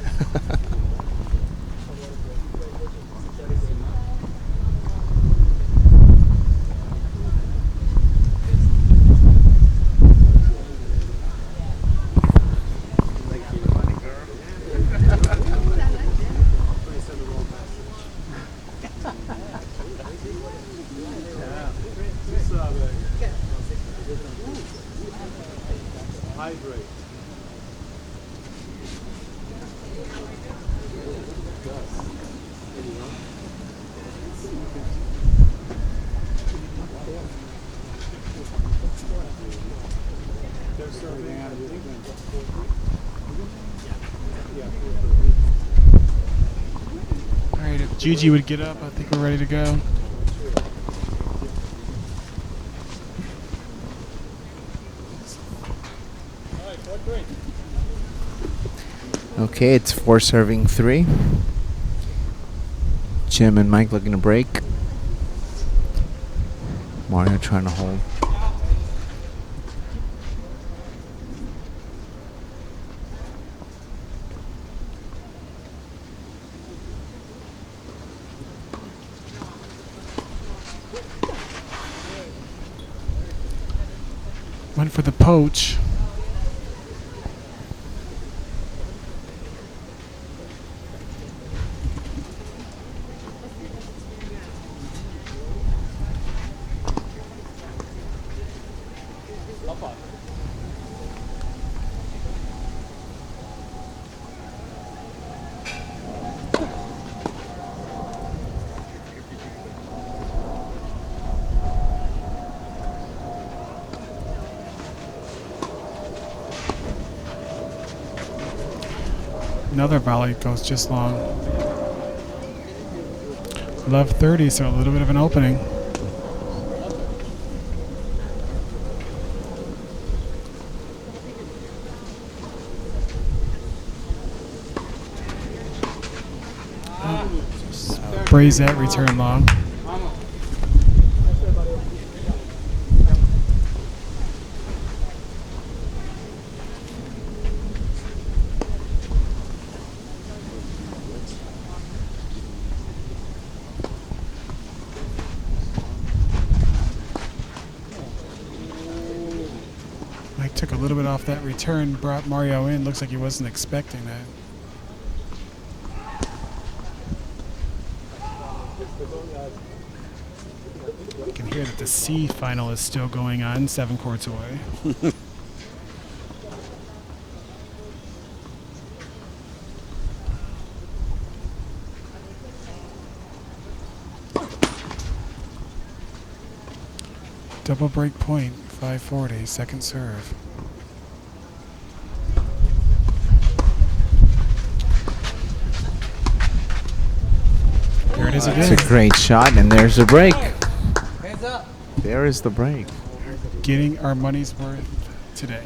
All right, if Gigi would get up, I think we're ready to go. Okay, it's 4 serving 3. Jim and Mike looking to break. Mario trying to hold. Went for the poach. Another volley goes just long. Love 30, so a little bit of an opening. Braze that return long. Mike took a little bit off that return, brought Mario in. Looks like he wasn't expecting that. You can hear that the C final is still going on, 7 courts away. Double break point, 540, second serve. Here it is again. It's a great shot, and there's the break. There is the break. Getting our money's worth today.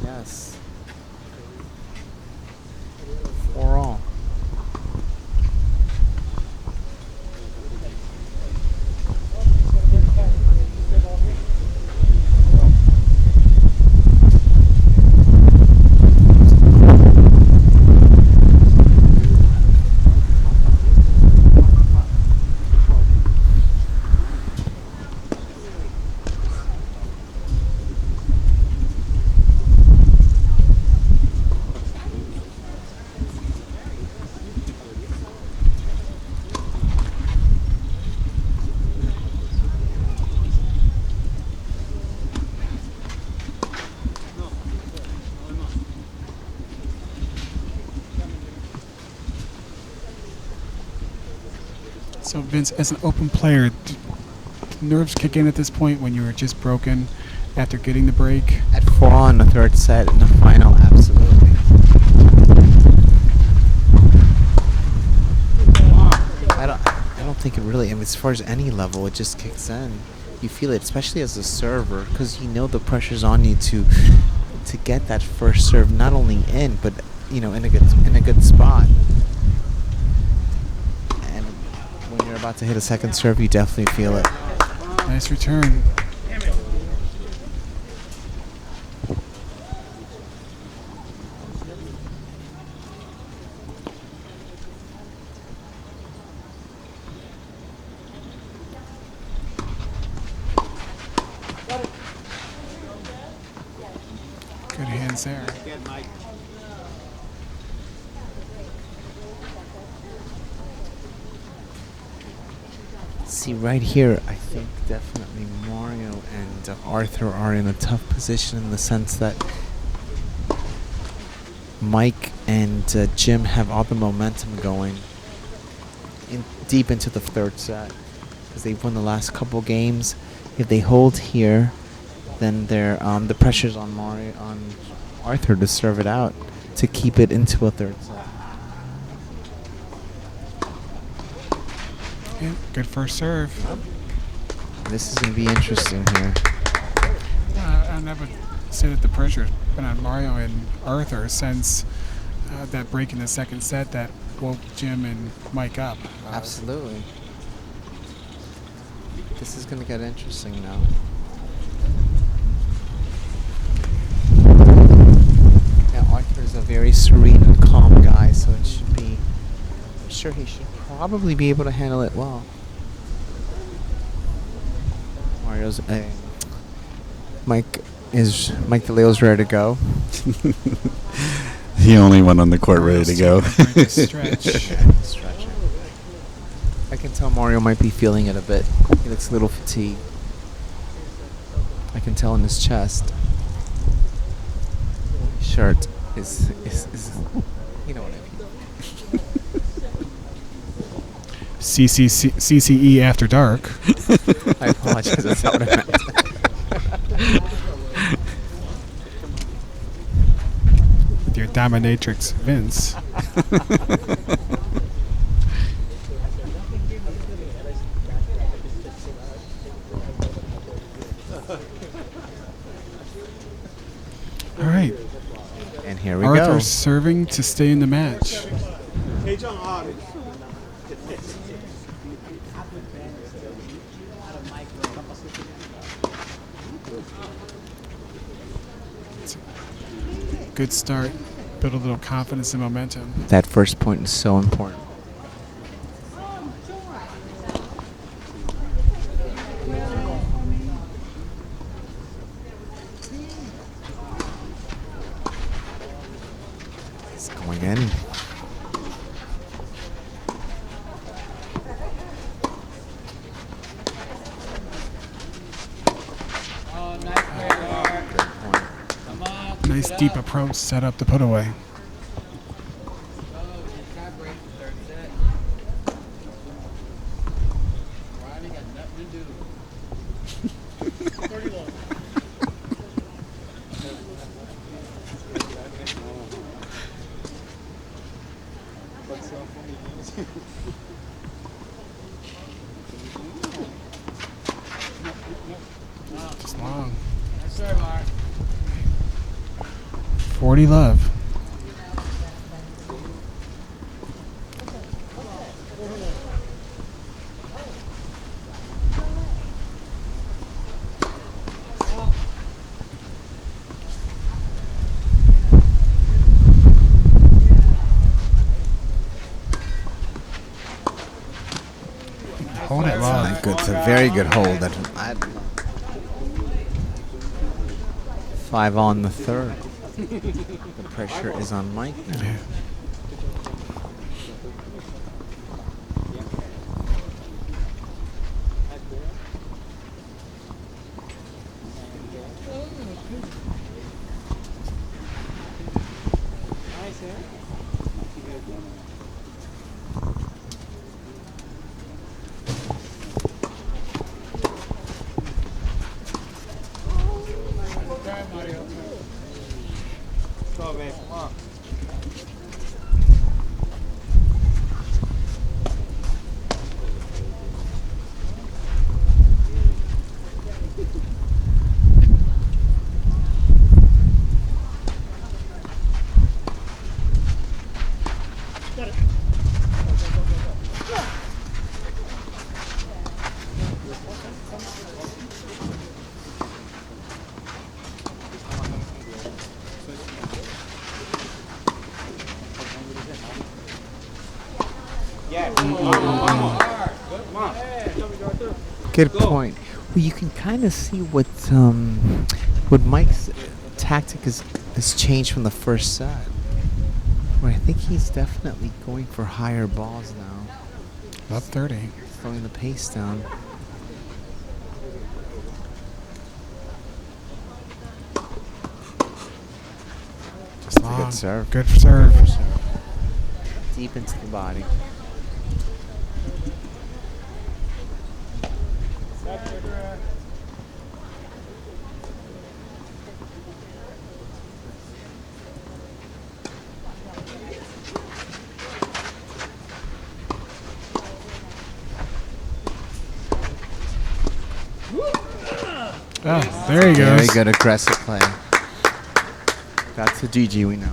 Yes. 4-all. So Vince, as an open player, nerves kick in at this point when you were just broken after getting the break? At 4-all in the third set in the final, absolutely. I don't think it really, I mean, as far as any level, it just kicks in. You feel it, especially as a server, because you know the pressure's on you to get that first serve not only in, but in a good spot. And when you're about to hit a second serve, you definitely feel it. Nice return. Good hands there. See, right here, I think definitely Mario and Arthur are in a tough position in the sense that Mike and Jim have all the momentum going deep into the third set because they've won the last couple games. If they hold here, then they're the pressure's on Arthur to serve it out to keep it into a third set. Yeah, good first serve. This is going to be interesting here. I never say that the pressure's been on Mario and Arthur since that break in the second set that woke Jim and Mike up. Absolutely. This is going to get interesting now. Now, Arthur is a very serene and calm guy, so it should be... I'm sure he should probably be able to handle it well. Mike Delao's ready to go. He only went on the court ready to go. Stretch. I can tell Mario might be feeling it a bit. He looks a little fatigued. I can tell in his chest. His shirt is you know what I mean. CCE after dark. I apologize, that's not what I meant. With your dominatrix, Vince. All right. And here we Arthur go. serving to stay in the match. Good start. Build a little confidence and momentum. That first point is so important. It's going in. Nice deep approach set up to put away. Just long. 40 love. Hold it long. Good. It's a very good hold. That 5 on the third. The pressure is on Mike now. Yeah. Good point. Well, you can kind of see what Mike's tactic has changed from the first set. Where I think he's definitely going for higher balls now, About 30. slowing the pace down. Just a long. good serve. Good serve. Deep into the body. Oh, there he goes. Very good aggressive play. That's the GG we know.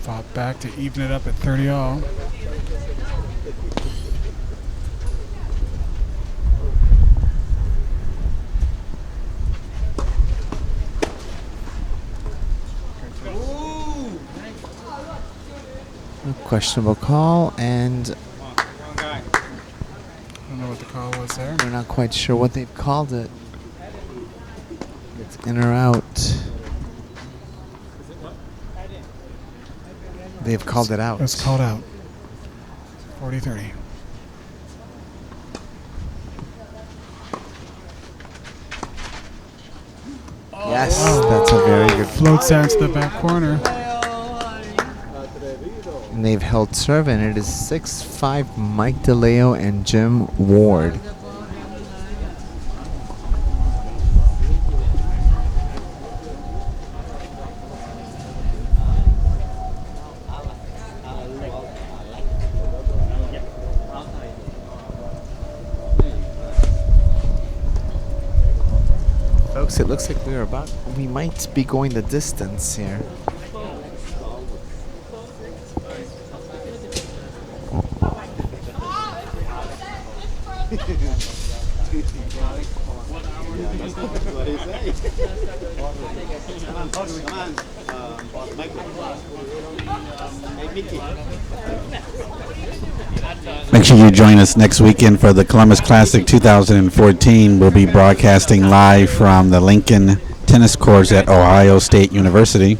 Fought back to even it up at 30 all. A questionable call, and I don't know what the call was there. we're not quite sure what they've called it. It's in or out. They've called it out. It was called out. 40-30. Yes, that's a very good. Floats down to the back corner. And they've held serve, and it is 6-5 Mike Delao and Jim Ward. Folks, it looks like we might be going the distance here. Make sure you join us next weekend for the Columbus Classic 2014. We'll be broadcasting live from the Lincoln Tennis Courts at Ohio State University.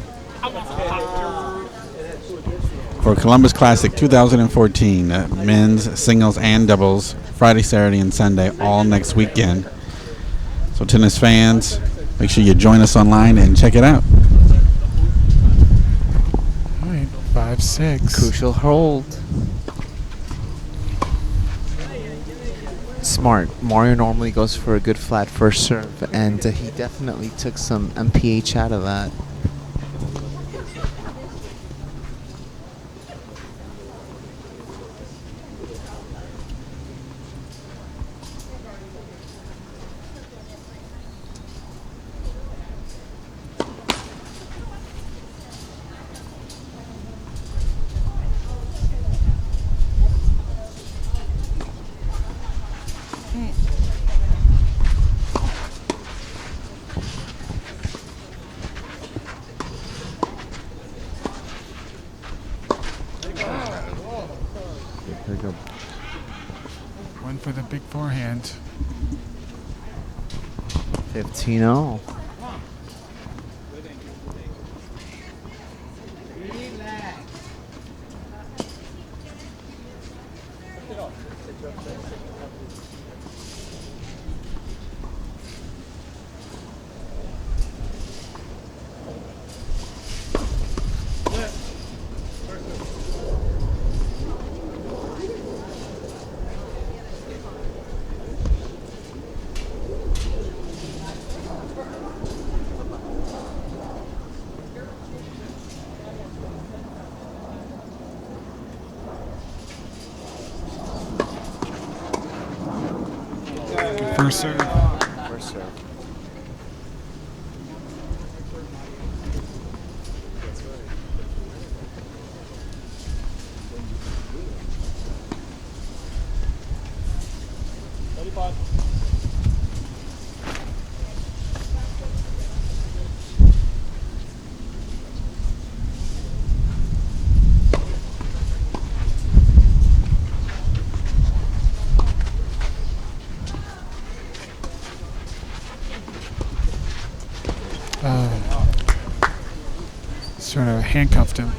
For Columbus Classic 2014, men's, singles, and doubles, Friday, Saturday, and Sunday, all next weekend. So tennis fans, make sure you join us online and check it out. All right, 5-6. Crucial hold. Smart. Mario normally goes for a good flat first serve, and he definitely took some MPH out of that. One for the big forehand. 15-0. First serve. First serve. Sort of handcuffed him.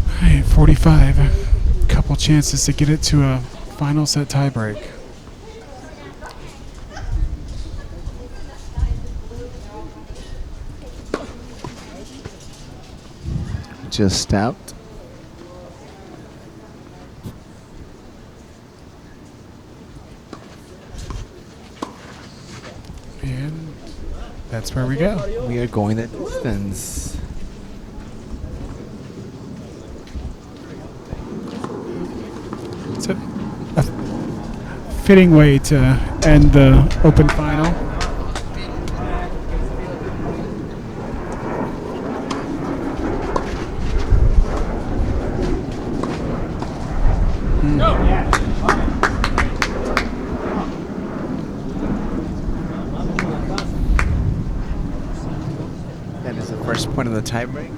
All right, 45. A couple chances to get it to a final set tiebreak. Just out. And that's where we go. We are going the distance. It's a fitting way to end the Open final. That is the first point of the tiebreak.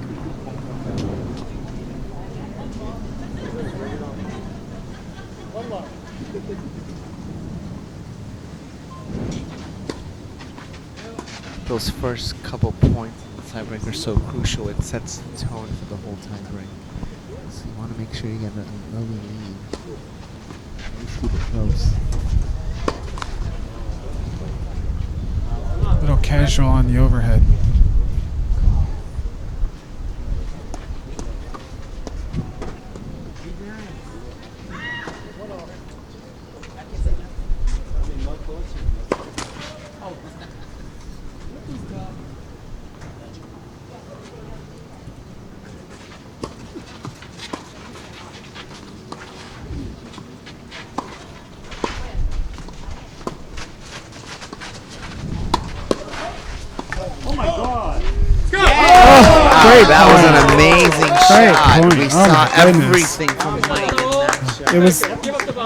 Those first couple points in the tiebreak are so crucial. It sets the tone for the whole tiebreak. So you want to make sure you get an early lead. Let's keep it close. A little casual on the overhead. That was an amazing shot. point. We Oh saw my goodness. everything from Mike in that shot. It was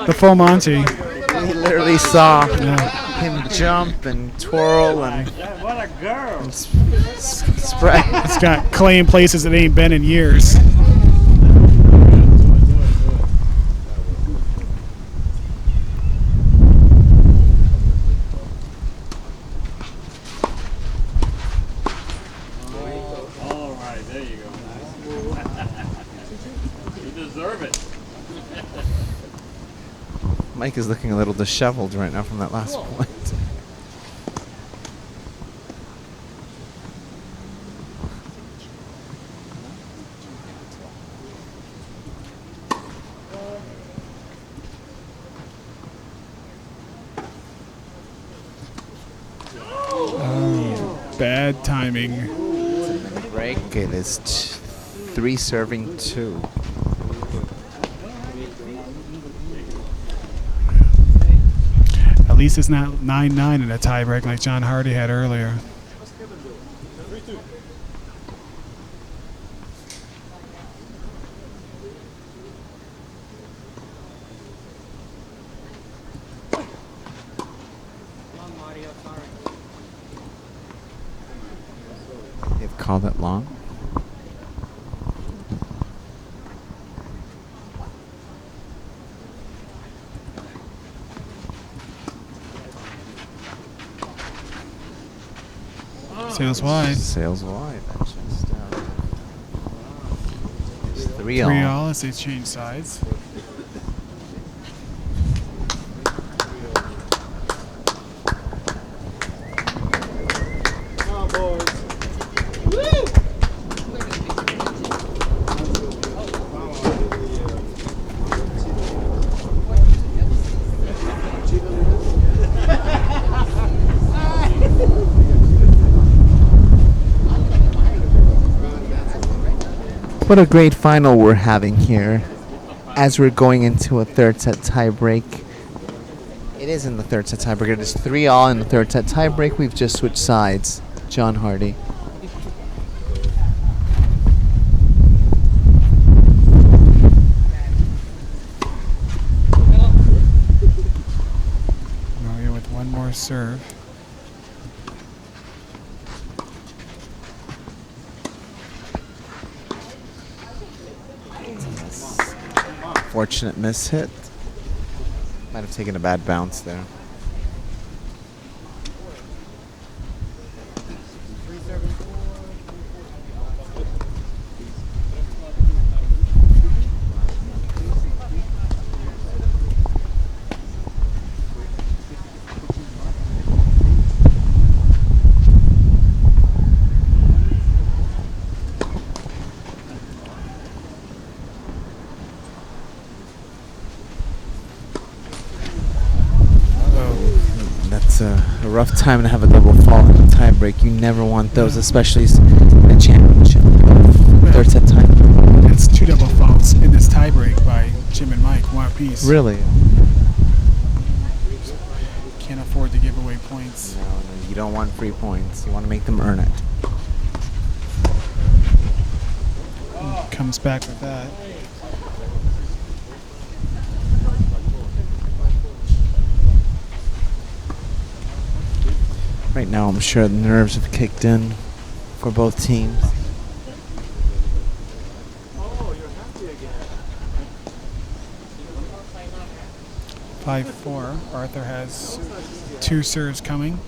the full Monty. We literally saw Yeah. him jump and twirl and, What a girl. and spread. It's got clay in places it ain't been in years. Mike is looking a little disheveled right now from that last point. Bad timing. Break. It is 3 serving 2. At least it's not 9-9 in a tiebreak like John Hardy had earlier. They've called it long. Sails wide. Sails wide. That's just, it's 3 all. 3 all as they change sides. What a great final we're having here as we're going into a third set tie break. It is in the third set tie break. It is 3 all in the third set tie break. We've just switched sides. John Hardy. Mario with one more serve. Fortunate miss hit. Might have taken a bad bounce there. That's a rough time to have a double fall in a tie break. You never want those, especially in a championship. Third set tie. It's 2 double faults in this tiebreak by Jim and Mike, one apiece. Really? Can't afford to give away points. No, you don't want free points. You want to make them earn it. Comes back with that. Right now, I'm sure the nerves have kicked in for both teams. 5-4. Arthur has 2 serves coming.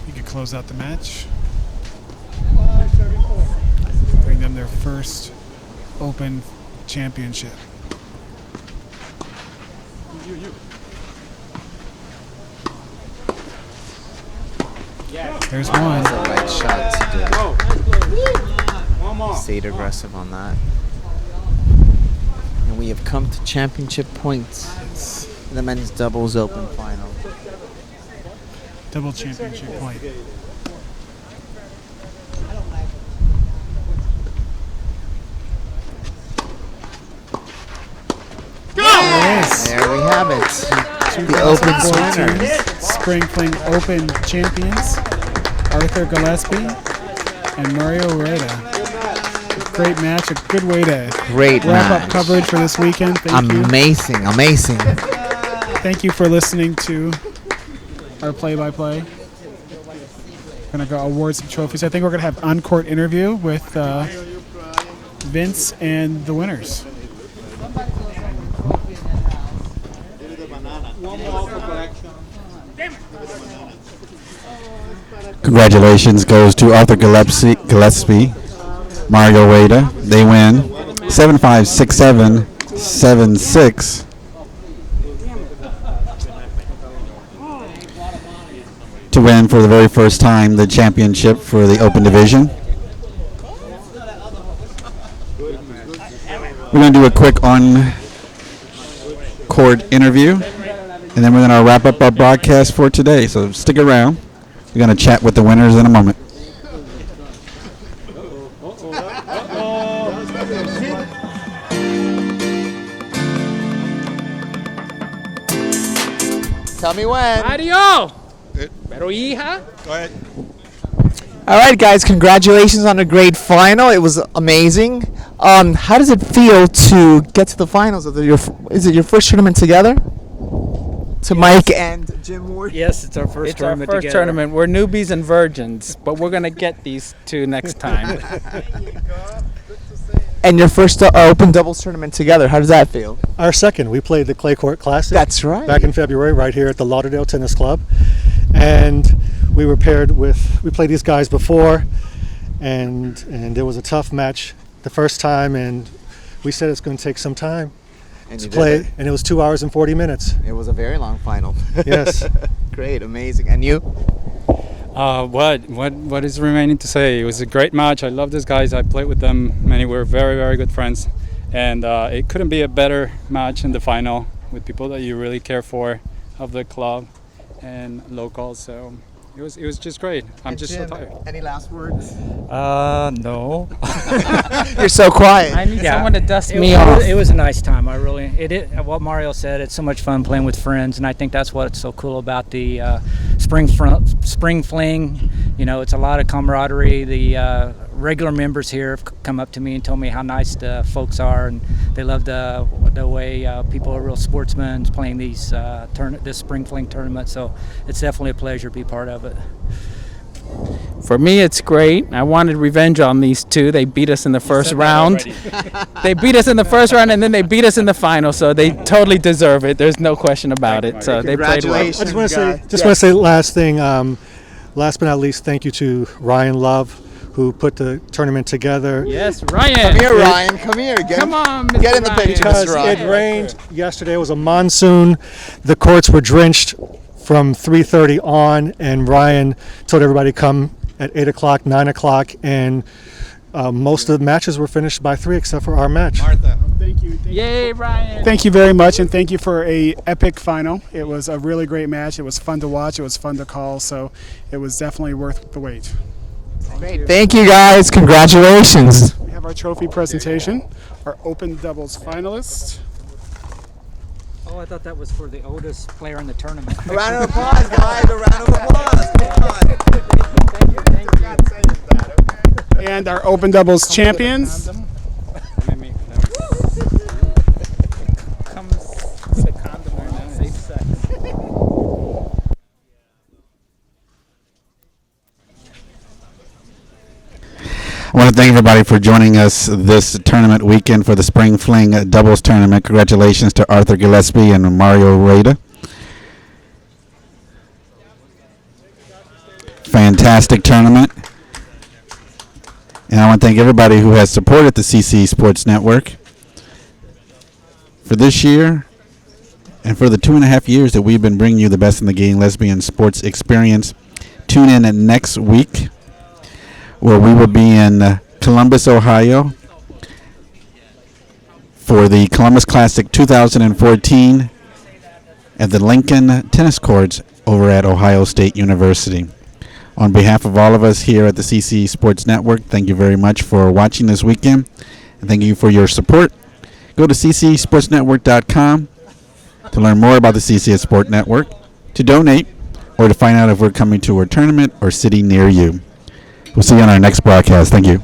He could close out the match. Bring them their first Open championship. There's one. That's the right shot to do. Stayed aggressive on that. And we have come to championship points. The men's doubles open final. Double championship point. There we have it. The Open's winners. Spring Fling Open champions, Arthur Gillespie and Mario Rueda. Great match, a good way to wrap up coverage for this weekend. Thank you. Amazing. Thank you for listening to our play-by-play. We're going to go award some trophies. I think we're going to have on-court interview with Vince and the winners. Congratulations goes to Arthur Gillespie, Mario Rueda. They win 7-5, 6-7, 7-6. to win for the very first time the championship for the Open Division. We're going to do a quick on-court interview, and then we're going to wrap up our broadcast for today. So stick around. We're going to chat with the winners in a moment. Tell me when. Mario! Pero hija? Go ahead. All right, guys, congratulations on a great final. It was amazing. How does it feel to get to the finals? Is it your first tournament together? To Mike and Jim Ward? Yes, it's our first tournament First together. tournament. We're newbies and virgins, but we're gonna get these two next time. And your first open doubles tournament together. How does that feel? Our second. We played the Clay Court Classic. That's right. Back in February, right here at the Lauderdale Tennis Club. And we were paired with, we played these guys before, and there was a tough match the first time, and we said it's going to take some time to play, and it was 2 hours and 40 minutes. It was a very long final. Yes. Great, amazing. And you? What is remaining to say? It was a great match. I love these guys. I played with them. Many were very, very good friends, and it couldn't be a better match in the final with people that you really care for of the club and locals. So it was just great. I'm just Jim, so tired. Any last words? No. You're so quiet. I need Yeah. someone to dust It, me it off. was, it was a nice time. What Mario said, it's so much fun playing with friends, and I think that's what's so cool about the spring fling. You know, it's a lot of camaraderie. The regular members here have come up to me and told me how nice the folks are, and they love the way people are real sportsmen playing these this spring fling tournament. So it's definitely a pleasure to be part of it. For me, it's great. I wanted revenge on these two. They beat us in the first round. They beat us in the first round, and then they beat us in the final. So they totally deserve it. There's no question about it. So they played well. I just want to say last thing. Last but not least, thank you to Ryan Love, who put the tournament together. Yes, Ryan. Come here, Ryan. Come here. Come on, Mr. Get in the Ryan. picture, Because Mr. Ryan. it rained yesterday. It was a monsoon. The courts were drenched from 3:30 on, and Ryan told everybody to come at 8 o'clock, 9 o'clock, and most of the matches were finished by 3 except for our match. Thank you. Yay, Ryan. Thank you very much, and thank you for a epic final. It was a really great match. It was fun to watch. It was fun to call, so it was definitely worth the wait. Great. Thank you, guys. Congratulations. We have our trophy presentation, our open doubles finalists. Oh, I thought that was for the oldest player in the tournament. A round of applause, guys. A round of applause. Come on. And our open doubles champions. I want to thank everybody for joining us this tournament weekend for the Spring Fling Doubles Tournament. Congratulations to Arthur Gillespie and Mario Rueda. Fantastic tournament. And I want to thank everybody who has supported the CC Sports Network for this year and for the 2.5 years that we've been bringing you the best in the gay and lesbian sports experience. Tune in next week, where we will be in Columbus, Ohio for the Columbus Classic 2014 at the Lincoln Tennis Courts over at Ohio State University. On behalf of all of us here at the CC Sports Network, thank you very much for watching this weekend, and thank you for your support. Go to ccsportsnetwork.com to learn more about the CC Sport Network, to donate, or to find out if we're coming to a tournament or city near you. We'll see you on our next broadcast. Thank you.